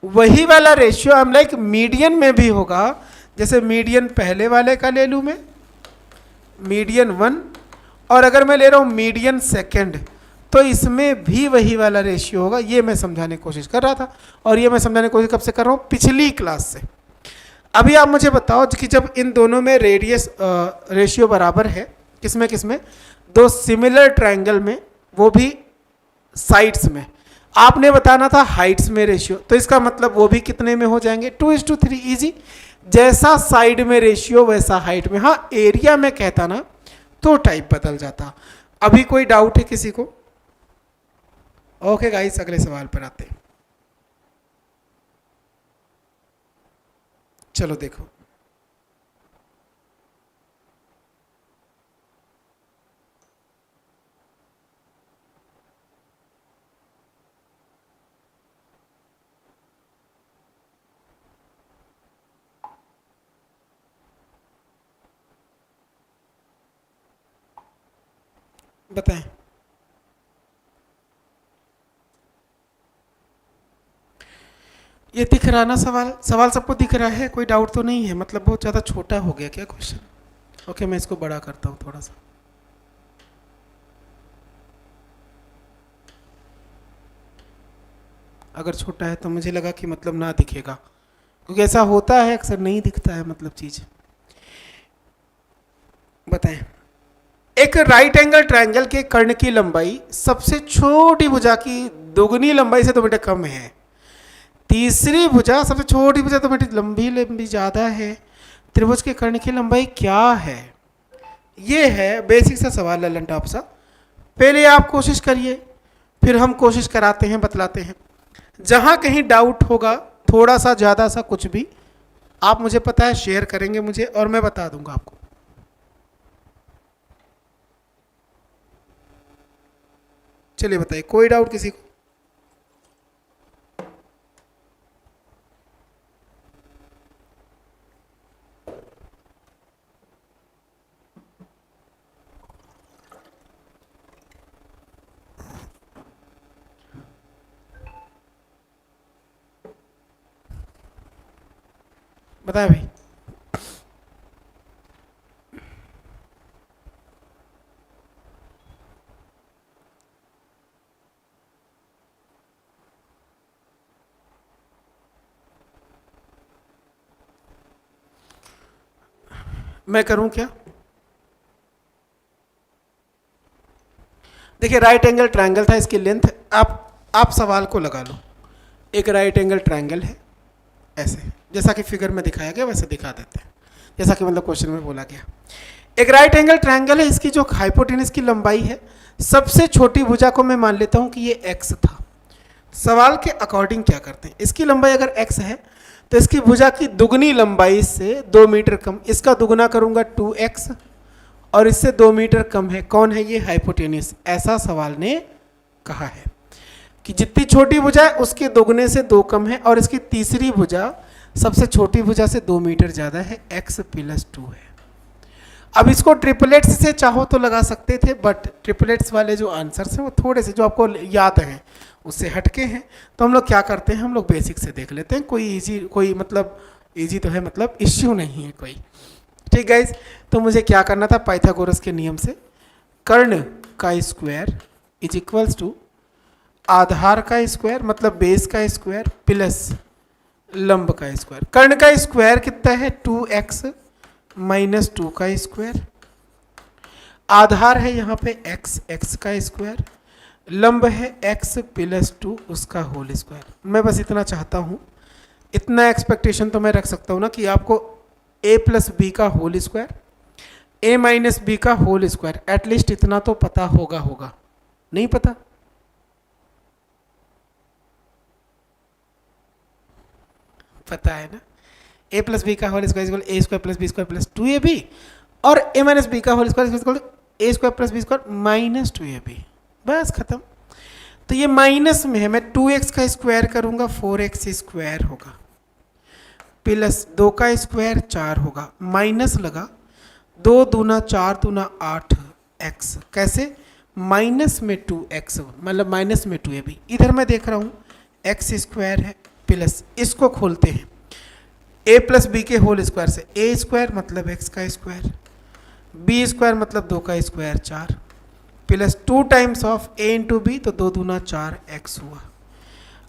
वही वाला रेशियो हम लाइक मीडियन में भी होगा, जैसे मीडियन पहले वाले का ले लूं मैं मीडियन 1, और अगर मैं ले रहा हूं मीडियन सेकंड तो इसमें भी वही वाला रेशियो होगा। ये मैं समझाने की कोशिश कर रहा था, और ये मैं समझाने की कोशिश कब से कर रहा हूँ? पिछली क्लास से। अभी आप मुझे बताओ कि जब इन दोनों में रेडियस रेशियो बराबर है, किसमें किसमें? दो सिमिलर ट्रायंगल में, वो भी साइड्स में, आपने बताना था हाइट्स में रेशियो, तो इसका मतलब वो भी कितने में हो जाएंगे? 2:3। इजी। जैसा साइड में रेशियो वैसा हाइट में। हाँ एरिया में कहता ना तो टाइप बदल जाता। अभी कोई डाउट है किसी को? ओके गाइस अगले सवाल पर आते हैं। चलो देखो, बताएं। ये दिख रहा ना सवाल? सवाल सबको दिख रहा है? कोई डाउट तो नहीं है? मतलब बहुत ज़्यादा छोटा हो गया क्या क्वेश्चन? ओके मैं इसको बड़ा करता हूँ थोड़ा सा। अगर छोटा है तो मुझे लगा कि मतलब ना दिखेगा, क्योंकि ऐसा होता है अक्सर नहीं दिखता है मतलब चीज़। बताएं। एक राइट एंगल ट्रायंगल के कर्ण की लंबाई सबसे छोटी भुजा की दोगुनी लंबाई से 2 मीटर कम है। तीसरी भुजा सबसे छोटी भुजा 2 मीटर लंबी लंबी ज़्यादा है। त्रिभुज के कर्ण की लंबाई क्या है? ये है बेसिक सा सवाल, ललन टॉप सा। पहले आप कोशिश करिए, फिर हम कोशिश कराते हैं, बतलाते हैं। जहाँ कहीं डाउट होगा थोड़ा सा ज़्यादा सा कुछ भी, आप मुझे पता है शेयर करेंगे मुझे, और मैं बता दूंगा आपको। चलिए बताइए, कोई डाउट किसी को? बताएं भाई। मैं करूं क्या? देखिए राइट एंगल ट्रायंगल था, इसकी लेंथ, आप सवाल को लगा लो। एक राइट एंगल ट्रायंगल है ऐसे, जैसा कि फिगर में दिखाया गया वैसे दिखा देते हैं, जैसा कि मतलब क्वेश्चन में बोला गया। एक राइट एंगल ट्रायंगल है, इसकी जो हाइपोटेनस की लंबाई है, सबसे छोटी भुजा को मैं मान लेता हूं कि ये x था। सवाल के अकॉर्डिंग क्या करते हैं, इसकी लंबाई अगर x है तो इसकी भुजा की दुगनी लंबाई से 2 मीटर कम, इसका दुगना करूंगा 2x, और इससे 2 मीटर कम है। कौन है ये? हाइपोटेनस। ऐसा सवाल ने कहा है कि जितनी छोटी भुजा है उसके दोगुने से 2 कम है, और इसकी तीसरी भुजा सबसे छोटी भुजा से 2 मीटर ज़्यादा है, x + 2 है। अब इसको ट्रिपलेट्स से चाहो तो लगा सकते थे, बट ट्रिपलेट्स वाले जो आंसर्स हैं वो थोड़े से जो आपको याद हैं उससे हटके हैं, तो हम लोग क्या करते हैं, हम लोग बेसिक से देख लेते हैं। कोई इजी, कोई मतलब इजी तो है, मतलब इश्यू नहीं है कोई। ठीक गाइज, तो मुझे क्या करना था, पाइथागोरस के नियम से कर्ण का स्क्वायर इज इक्वल्स टू आधार का स्क्वायर मतलब बेस का स्क्वायर प्लस लंब का स्क्वायर। कर्ण का स्क्वायर कितना है? 2x - 2 का स्क्वायर। आधार है यहाँ पे x का स्क्वायर, लंब है x + 2 उसका होल स्क्वायर। मैं बस इतना चाहता हूँ, इतना एक्सपेक्टेशन तो मैं रख सकता हूँ ना कि आपको a + b का होल स्क्वायर, a - b का होल स्क्वायर, एटलीस्ट इतना तो पता होगा। नहीं पता? पता है ना, a + b का whole square = a² + b² + 2ab, और a - b का whole square = a² + b² - 2ab। बस खत्म। तो ये माइनस में है, मैं 2x का स्क्वायर करूंगा 4x² होगा, प्लस 2 का स्क्वायर 4 होगा, माइनस लगा 2 दूना 4 दूना 8x, कैसे? माइनस में 2x मतलब माइनस में 2ab। इधर मैं देख रहा हूँ x² है, प्लस इसको खोलते हैं a + b के होल स्क्वायर से, a² मतलब x का स्क्वायर, b² मतलब 2 का square 4, plus 2 times of a × b, तो 2 दूना 4x हुआ।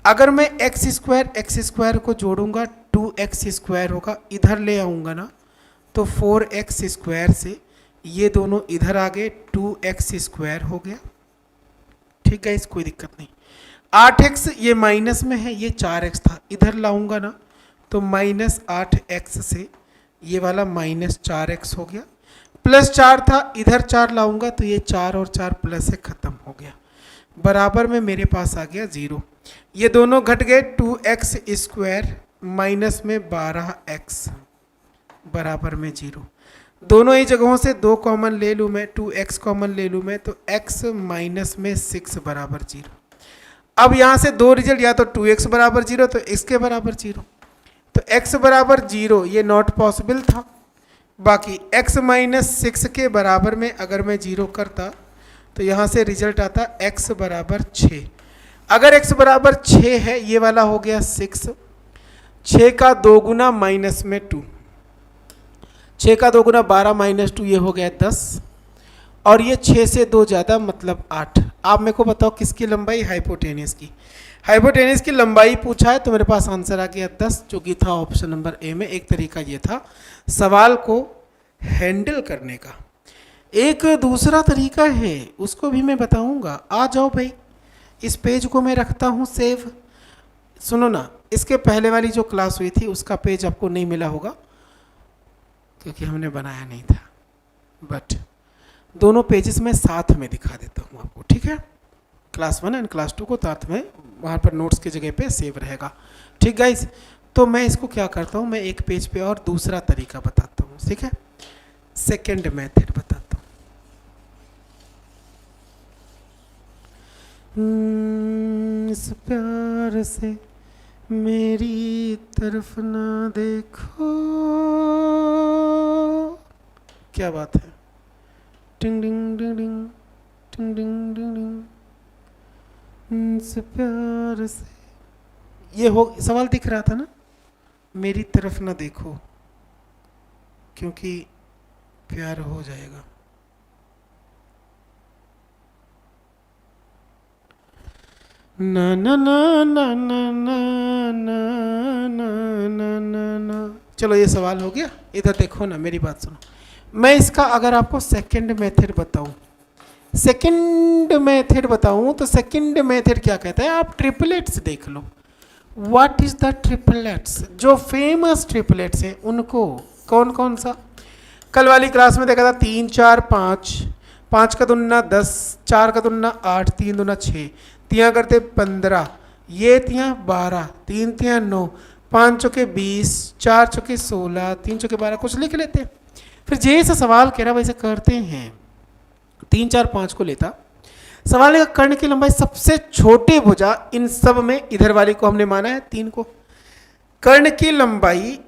अगर मैं x² को जोड़ूंगा 2x² होगा, इधर ले आऊंगा ना तो 4x² से ये दोनों इधर आ गए, 2x² हो गया। ठीक है, इस कोई दिक्कत नहीं। 8x ये माइनस में है, ये 4x था, इधर लाऊंगा ना तो -8x से ये वाला -4x हो गया, प्लस 4 था, इधर 4 लाऊंगा तो ये 4 और 4 प्लस से खत्म हो गया, बराबर में मेरे पास आ गया 0। ये दोनों घट गए, 2x² माइनस में 12x बराबर में 0। दोनों ही जगहों से 2 कॉमन ले लूँ मैं, 2x कॉमन ले लूँ मैं, तो x माइनस में 6 बराबर 0। अब यहाँ से 2 रिजल्ट, या तो 2x बराबर 0 तो x के बराबर 0, तो x बराबर 0 ये नॉट पॉसिबल था। बाकी x - 6 के बराबर में अगर मैं 0 करता तो यहाँ से रिजल्ट आता x बराबर 6। अगर x बराबर 6 है, ये वाला हो गया 6, 6 का 2 गुना माइनस में 2, 6 का 2 गुना 12 - 2 ये हो गया 10, और ये 6 से 2 ज़्यादा मतलब 8। आप मेरे को बताओ किसकी लंबाई? हाइपोटेनस की। हाइपोटेनस की लंबाई पूछा है तो मेरे पास आंसर आ गया 10, जो कि था ऑप्शन नंबर ए में। एक तरीका ये था सवाल को हैंडल करने का। एक दूसरा तरीका है, उसको भी मैं बताऊंगा। आ जाओ भाई, इस पेज को मैं रखता हूँ सेव। सुनो ना, इसके पहले वाली जो क्लास हुई थी उसका पेज आपको नहीं मिला होगा क्योंकि हमने बनाया नहीं था, बट दोनों पेजेस में साथ में दिखा देता हूँ आपको, ठीक है? क्लास 1 एंड क्लास 2 को साथ में वहाँ पर नोट्स की जगह पे सेव रहेगा। ठीक गाइस, तो मैं इसको क्या करता हूँ, मैं एक पेज पे और दूसरा तरीका बताता हूँ, ठीक है? सेकेंड मेथड बताता हूँ। इस प्यार से मेरी तरफ ना देखो, क्या बात है? टिंग डिंग डिंग डिंग टिंग डिंग डिंग डिंग, इस प्यार से। ये हो, सवाल दिख रहा था ना? मेरी तरफ ना देखो क्योंकि प्यार हो जाएगा। ना ना ना ना ना ना ना ना ना ना ना। चलो ये सवाल हो गया। इधर देखो ना, मेरी बात सुनो। मैं इसका अगर आपको सेकंड मेथड बताऊं, सेकंड मेथड बताऊं तो सेकंड मेथड क्या कहता है, आप ट्रिपलेट्स देख लो। What is the triplets? जो फेमस ट्रिपलेट्स हैं उनको, कौन कौन सा? कल वाली क्लास में देखा था 3 4 5, 5 का दुना 10, 4 का दुना 8, 3 दुना 6, तियाँ करते 15, ये तियाँ 12, 3 तियाँ 9, 5 चौके 20, 4 चौके 16, 3 चौके 12, कुछ लिख लेते हैं। फिर जैसा सवाल कह रहा वैसे करते हैं। 3 4 5 को लेता सवाल है, कर्ण की लंबाई सबसे छोटी भुजा इन सब में, इधर वाली को हमने माना है 3 को। कर्ण की लंबाई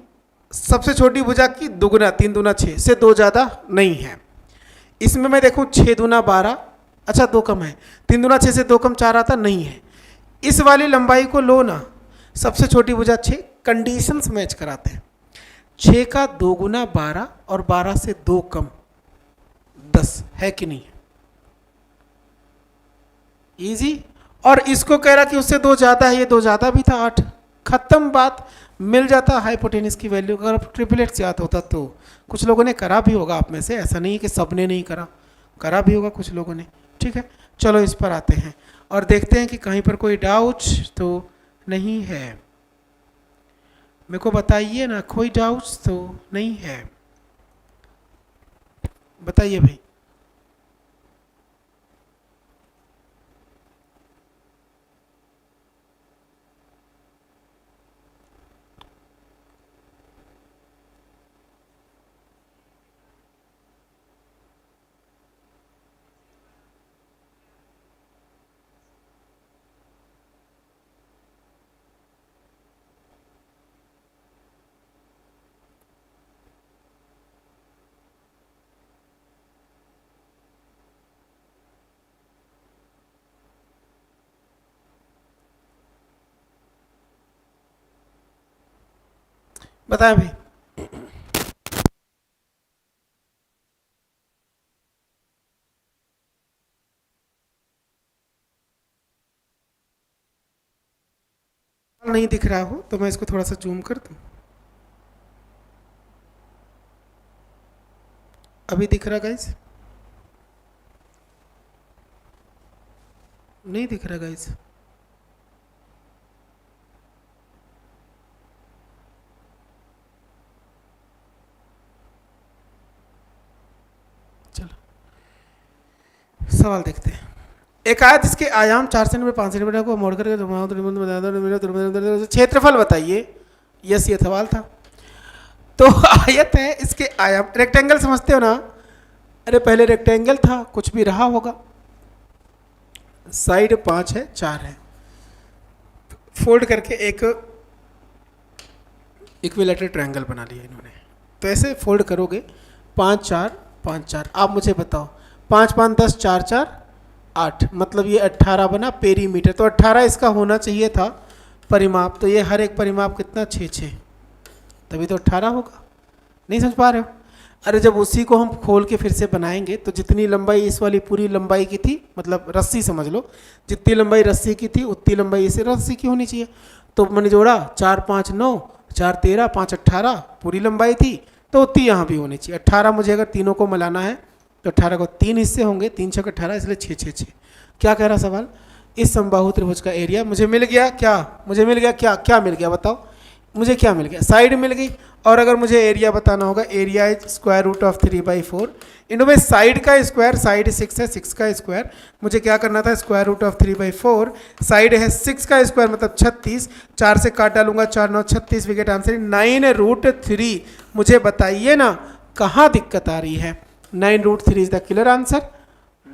सबसे छोटी भुजा की दुगुना, 3 दूना 6 से 2 ज़्यादा नहीं है। इसमें मैं देखूं 6 दूना 12, अच्छा 2 कम है, 3 दूना 6 से 2 कम 4 आता नहीं है। इस वाली लंबाई को लो ना, सबसे छोटी भुजा 6, कंडीशंस मैच कराते हैं। 6 का 2 गुना 12 और 12 से 2 कम 10 है कि नहीं? इजी। और इसको कह रहा कि उससे 2 ज़्यादा है, ये 2 ज़्यादा भी था 8, खत्म बात, मिल जाता हाइपोटेनस की वैल्यू। अगर ट्रिपलेट्स याद होता तो कुछ लोगों ने करा भी होगा आप में से, ऐसा नहीं कि सबने नहीं करा, करा भी होगा कुछ लोगों ने। ठीक है, चलो इस पर आते हैं और देखते हैं कि कहीं पर कोई डाउट तो नहीं है। मेरे को बताइए ना, कोई डाउट्स तो नहीं है? बताइए भाई। बताएं भाई। नहीं दिख रहा हो तो मैं इसको थोड़ा सा जूम कर दूं। अभी दिख रहा गाइस? नहीं दिख रहा गाइस? चलो सवाल देखते हैं। एक आयत जिसके आयाम 4 सेंटीमीटर 5 सेंटीमीटर को मोड़कर क्षेत्रफल बताइए। यस, ये सवाल था। तो आयत है, इसके आयाम, रेक्टेंगल समझते हो ना? अरे पहले रेक्टेंगल था, कुछ भी रहा होगा। साइड 5 है 4 है, फोल्ड करके एक इक्विलेटरल ट्रायंगल बना लिया इन्होंने। तो ऐसे फोल्ड करोगे 5 4 5 4। आप मुझे बताओ 5 5 10 4 4 8, मतलब ये 18 बना पेरीमीटर। तो 18 इसका होना चाहिए था परिमाप। तो ये हर एक परिमाप कितना 6 6, तभी तो 18 होगा। नहीं समझ पा रहे हो? अरे जब उसी को हम खोल के फिर से बनाएंगे तो जितनी लंबाई इस वाली पूरी लंबाई की थी, मतलब रस्सी समझ लो, जितनी लंबाई रस्सी की थी उतनी लंबाई इसे रस्सी की होनी चाहिए। तो मैंने जोड़ा 4 5 9, 4 13, 5 18 पूरी लंबाई थी, तो उतनी यहाँ भी होनी चाहिए 18। मुझे अगर तीनों को मिलाना है तो 18 को 3 हिस्से होंगे, 3 6 18, इसलिए 6 6 6। क्या कह रहा सवाल? इस समबाहु त्रिभुज का एरिया मुझे मिल गया क्या? मुझे मिल गया क्या? क्या मिल गया बताओ मुझे? क्या मिल गया? साइड मिल गई। और अगर मुझे एरिया बताना होगा, area is square root of 3/4 इनमें में साइड का स्क्वायर, साइड 6 है, 6 का स्क्वायर मुझे क्या करना था? स्क्वायर रूट ऑफ 3/4, साइड है 6 का स्क्वायर मतलब 36, 4 से काट डालूंगा 4 9 36, विकेट आंसर 9√3। मुझे बताइए ना कहाँ दिक्कत आ रही है? 9√3 इज द क्लियर आंसर।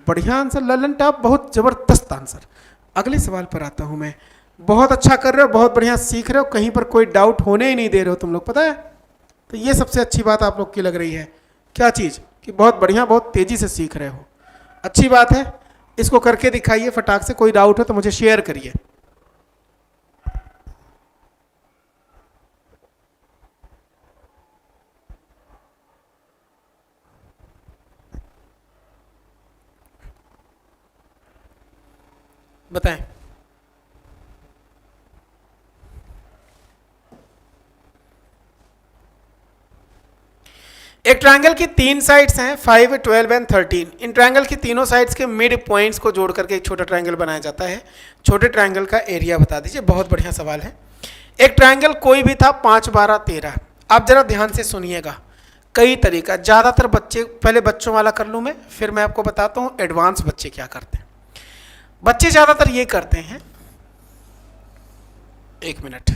बढ़िया आंसर ललन टॉप, बहुत जबरदस्त आंसर। अगले सवाल पर आता हूं मैं। बहुत अच्छा कर रहे हो, बहुत बढ़िया सीख रहे हो, कहीं पर कोई डाउट होने ही नहीं दे रहे हो तुम लोग, पता है? तो ये सबसे अच्छी बात आप लोग की लग रही है। क्या चीज़? कि बहुत बढ़िया, बहुत तेज़ी से सीख रहे हो, अच्छी बात है। इसको करके दिखाइए फटाक से, कोई डाउट हो तो मुझे शेयर करिए। बताएं। एक ट्रायंगल की 3 साइड्स हैं 5, 12 एंड 13। इन ट्रायंगल की तीनों साइड्स के मिड पॉइंट्स को जोड़ करके एक छोटा ट्रायंगल बनाया जाता है। छोटे ट्रायंगल का एरिया बता दीजिए। बहुत बढ़िया सवाल है। एक ट्रायंगल कोई भी था 5, 12, 13। आप जरा ध्यान से सुनिएगा। कई तरीका, ज़्यादातर बच्चे, पहले बच्चों वाला कर लूँ मैं, फिर मैं आपको बताता हूँ एडवांस बच्चे क्या करते हैं। बच्चे ज़्यादातर ये करते हैं, एक मिनट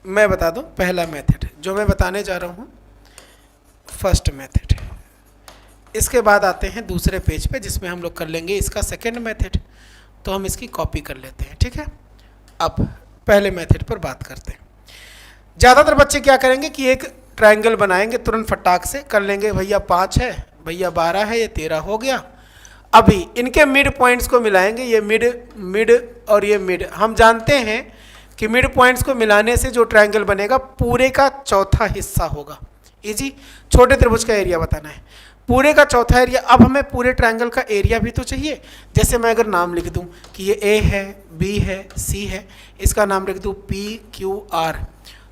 मैं बता दूं। पहला मेथड जो मैं बताने जा रहा हूं, फर्स्ट मेथड। इसके बाद आते हैं दूसरे पेज पे जिसमें हम लोग कर लेंगे इसका सेकंड मेथड। तो हम इसकी कॉपी कर लेते हैं, ठीक है। अब पहले मेथड पर बात करते हैं। ज़्यादातर बच्चे क्या करेंगे कि एक ट्रायंगल बनाएंगे, तुरंत फटाक से कर लेंगे, भैया 5 है, भैया 12 है, ये 13 हो गया। अभी इनके मिड पॉइंट्स को मिलाएंगे, ये मिड और ये मिड। हम जानते हैं कि मिड पॉइंट्स को मिलाने से जो ट्रायंगल बनेगा पूरे का चौथा हिस्सा होगा। इजी। छोटे त्रिभुज का एरिया बताना है, पूरे का चौथा एरिया। अब हमें पूरे ट्रायंगल का एरिया भी तो चाहिए। जैसे मैं अगर नाम लिख दूं कि ये ए है, बी है, सी है, इसका नाम लिख दूं पी क्यू आर,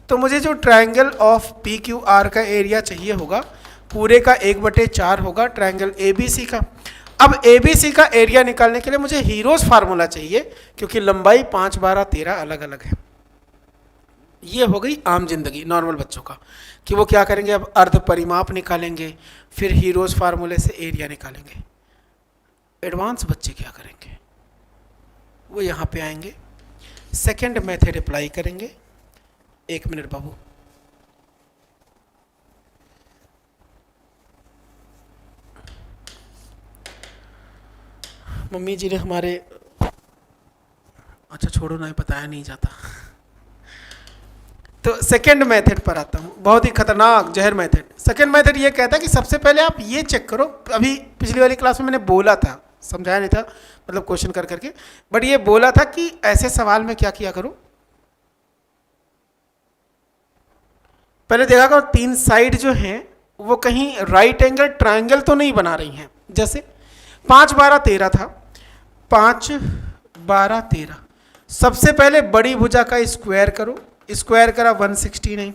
तो मुझे जो triangle of P Q R का एरिया चाहिए होगा पूरे का 1/4 होगा ट्रायंगल ए बी सी का। अब ए बी सी का एरिया निकालने के लिए मुझे हीरोज फार्मूला चाहिए, क्योंकि लंबाई 5, 12, 13 अलग अलग है। ये हो गई आम जिंदगी नॉर्मल बच्चों का कि वो क्या करेंगे, अब अर्ध परिमाप निकालेंगे, फिर हीरोज फार्मूले से एरिया निकालेंगे। एडवांस बच्चे क्या करेंगे, वो यहाँ पे आएंगे, सेकंड मेथड अप्लाई करेंगे। एक मिनट बाबू, मम्मी जी ने हमारे, अच्छा छोड़ो ना, बताया नहीं जाता। तो सेकेंड मेथड पर आता हूँ, बहुत ही खतरनाक जहर मेथड। सेकेंड मेथड ये कहता है कि सबसे पहले आप ये चेक करो, अभी पिछली वाली क्लास में मैंने बोला था, समझाया नहीं था, मतलब क्वेश्चन कर करके, बट ये बोला था कि ऐसे सवाल में क्या किया करो, पहले देखा करो 3 साइड जो हैं वो कहीं राइट एंगल ट्रायंगल तो नहीं बना रही हैं। जैसे 5, 12, 13 था, 5, 12, 13। सबसे पहले बड़ी भुजा का स्क्वायर करो, स्क्वायर करा 169।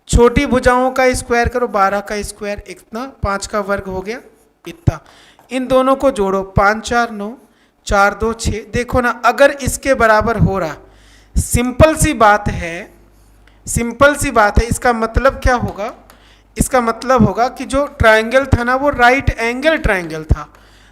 छोटी भुजाओं का स्क्वायर करो 12 का स्क्वायर, इतना 5 का वर्ग हो गया इतना। इन दोनों को जोड़ो, 5, 4, 9, 4, 2, 6। देखो ना, अगर इसके बराबर हो रहा, सिंपल सी बात है, सिंपल सी बात है। इसका मतलब क्या होगा, इसका मतलब होगा कि जो ट्रायंगल था ना वो राइट एंगल ट्रायंगल था,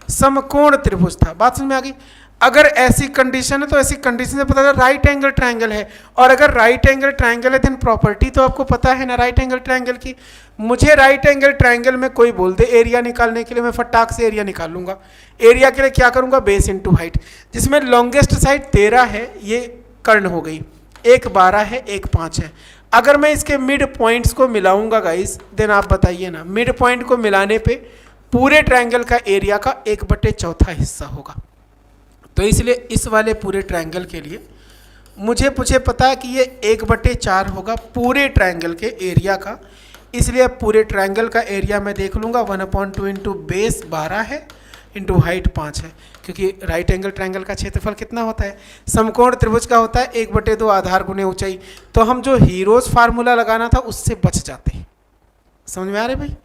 समकोण त्रिभुज था। बात समझ में आ गई। अगर ऐसी कंडीशन है तो ऐसी कंडीशन से पता चला राइट एंगल ट्रायंगल है, और अगर राइट एंगल ट्रायंगल है देन प्रॉपर्टी तो आपको पता है ना राइट एंगल ट्रायंगल की। मुझे राइट एंगल ट्रायंगल में कोई बोल दे एरिया निकालने के लिए, मैं फटाक से एरिया निकाल लूंगा। एरिया के लिए क्या करूंगा, बेस इंटू हाइट, जिसमें लॉन्गेस्ट साइड 13 है, ये कर्ण हो गई, एक 12 है, एक 5 है। अगर मैं इसके मिड पॉइंट्स को मिलाऊंगा गाइस, देन आप बताइए ना, मिड पॉइंट को मिलाने पे पूरे ट्रायंगल का एरिया का 1/4 हिस्सा होगा। तो इसलिए इस वाले पूरे ट्रायंगल के लिए मुझे पता है कि ये 1/4 होगा पूरे ट्रायंगल के एरिया का। इसलिए पूरे ट्रायंगल का एरिया मैं देख लूँगा 1/2 इंटू बेस 12 है इंटू हाइट 5 है, क्योंकि राइट एंगल ट्रायंगल का क्षेत्रफल कितना होता है, समकोण त्रिभुज का होता है 1/2 आधार गुने ऊंचाई। तो हम जो हीरोज फार्मूला लगाना था उससे बच जाते हैं। समझ में आ रहे भाई?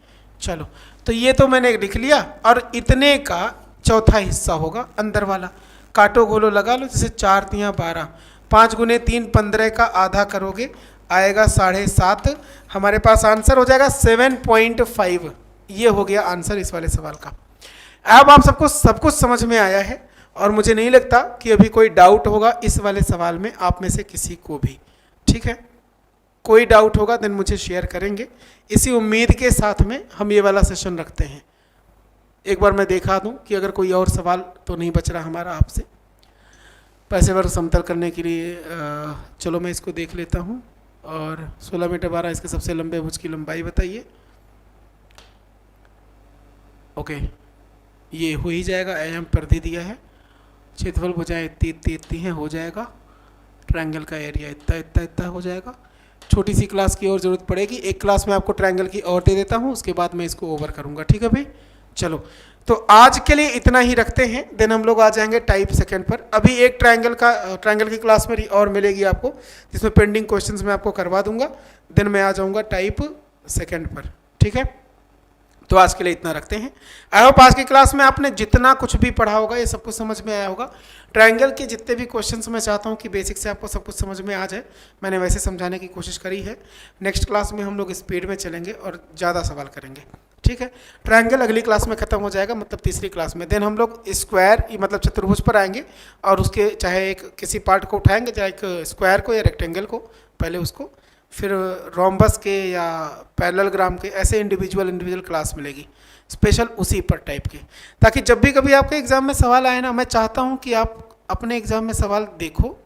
चलो, तो ये तो मैंने लिख लिया, और इतने का चौथा हिस्सा होगा अंदर वाला। काटो गोलो लगा लो, जैसे 4 × 12, 5 × 3 15 का आधा करोगे आएगा 7.5। हमारे पास आंसर हो जाएगा 7.5। ये हो गया आंसर इस वाले सवाल का। अब आप सबको सब कुछ समझ में आया है, और मुझे नहीं लगता कि अभी कोई डाउट होगा इस वाले सवाल में आप में से किसी को भी। ठीक है, कोई डाउट होगा देन मुझे शेयर करेंगे। इसी उम्मीद के साथ में हम ये वाला सेशन रखते हैं। एक बार मैं देखा दूं कि अगर कोई और सवाल तो नहीं बच रहा हमारा आपसे। पैसे वर्ग समतल करने के लिए चलो मैं इसको देख लेता हूं। और 16 मीटर 12 इसके सबसे लंबे भुज की लंबाई बताइए। ओके, ये हो ही जाएगा, एम पर दे दिया है। क्षेत्रफल भुजाएं इतनी हैं, हो जाएगा। ट्रायंगल का एरिया इतना हो जाएगा। छोटी सी क्लास की और ज़रूरत पड़ेगी, एक क्लास में आपको ट्रायंगल की और दे देता हूँ, उसके बाद मैं इसको ओवर करूँगा। ठीक है भाई, चलो तो आज के लिए इतना ही रखते हैं, देन हम लोग आ जाएंगे टाइप सेकंड पर। अभी एक ट्रायंगल की क्लास मेरी और मिलेगी आपको, जिसमें पेंडिंग क्वेश्चंस मैं आपको करवा दूंगा, देन मैं आ जाऊंगा टाइप सेकंड पर। ठीक है, तो आज के लिए इतना रखते हैं। आई होप आज की क्लास में आपने जितना कुछ भी पढ़ा होगा ये सब कुछ समझ में आया होगा। ट्रायंगल के जितने भी क्वेश्चंस मैं चाहता हूँ कि बेसिक से आपको सब कुछ समझ में आ जाए, मैंने वैसे समझाने की कोशिश करी है। नेक्स्ट क्लास में हम लोग स्पीड में चलेंगे और ज़्यादा सवाल करेंगे। ठीक है, ट्रायंगल अगली क्लास में खत्म हो जाएगा, मतलब तीसरी क्लास में। देन हम लोग स्क्वायर मतलब चतुर्भुज पर आएंगे, और उसके चाहे एक किसी पार्ट को उठाएंगे, चाहे एक स्क्वायर को या रेक्टेंगल को, पहले उसको, फिर रोम्बस के या पैरेललोग्राम के, ऐसे इंडिविजुअल क्लास मिलेगी स्पेशल उसी पर टाइप के, ताकि जब भी कभी आपके एग्जाम में सवाल आए ना, मैं चाहता हूँ कि आप अपने एग्जाम में सवाल देखो,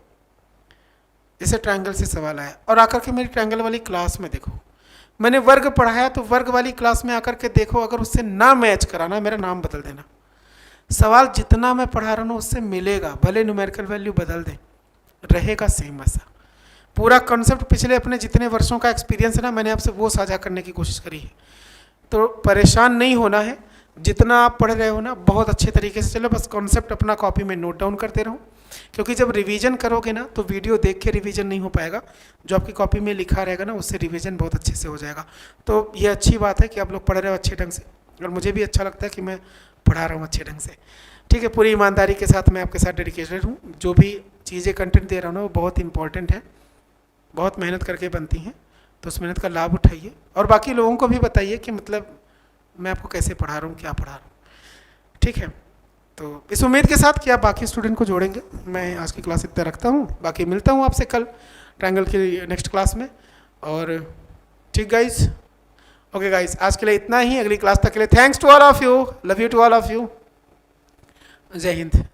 जैसे ट्रायंगल से सवाल आया, और आकर के मेरी ट्रायंगल वाली क्लास में देखो। मैंने वर्ग पढ़ाया तो वर्ग वाली क्लास में आकर के देखो, अगर उससे ना मैच कराना मेरा नाम बदल देना। सवाल जितना मैं पढ़ा रहा हूँ उससे मिलेगा, भले न्यूमेरिकल वैल्यू बदल दें, रहेगा सेम ऐसा। पूरा कॉन्सेप्ट पिछले अपने जितने वर्षों का एक्सपीरियंस है ना, मैंने आपसे वो साझा करने की कोशिश करी है। तो परेशान नहीं होना है, जितना आप पढ़ रहे हो ना बहुत अच्छे तरीके से चलो, बस कॉन्सेप्ट अपना कॉपी में नोट डाउन करते रहो, क्योंकि जब रिवीजन करोगे ना तो वीडियो देख के रिवीजन नहीं हो पाएगा, जो आपकी कॉपी में लिखा रहेगा ना उससे रिवीजन बहुत अच्छे से हो जाएगा। तो ये अच्छी बात है कि आप लोग पढ़ रहे हो अच्छे ढंग से, और मुझे भी अच्छा लगता है कि मैं पढ़ा रहा हूँ अच्छे ढंग से। ठीक है, पूरी ईमानदारी के साथ मैं आपके साथ डेडिकेटेड हूँ। जो भी चीज़ें कंटेंट दे रहा हूँ ना वो बहुत इंपॉर्टेंट है, बहुत मेहनत करके बनती हैं, तो उस मेहनत का लाभ उठाइए, और बाकी लोगों को भी बताइए कि मतलब मैं आपको कैसे पढ़ा रहा हूँ, क्या पढ़ा रहा हूँ। ठीक है, तो इस उम्मीद के साथ कि आप बाकी स्टूडेंट को जोड़ेंगे, मैं आज की क्लास इतना रखता हूँ। बाकी मिलता हूँ आपसे कल ट्रायंगल की नेक्स्ट क्लास में। और ठीक गाइज, ओके गाइज, आज के लिए इतना ही। अगली क्लास तक के लिए thanks to all of you, love you to all of you, जय हिंद।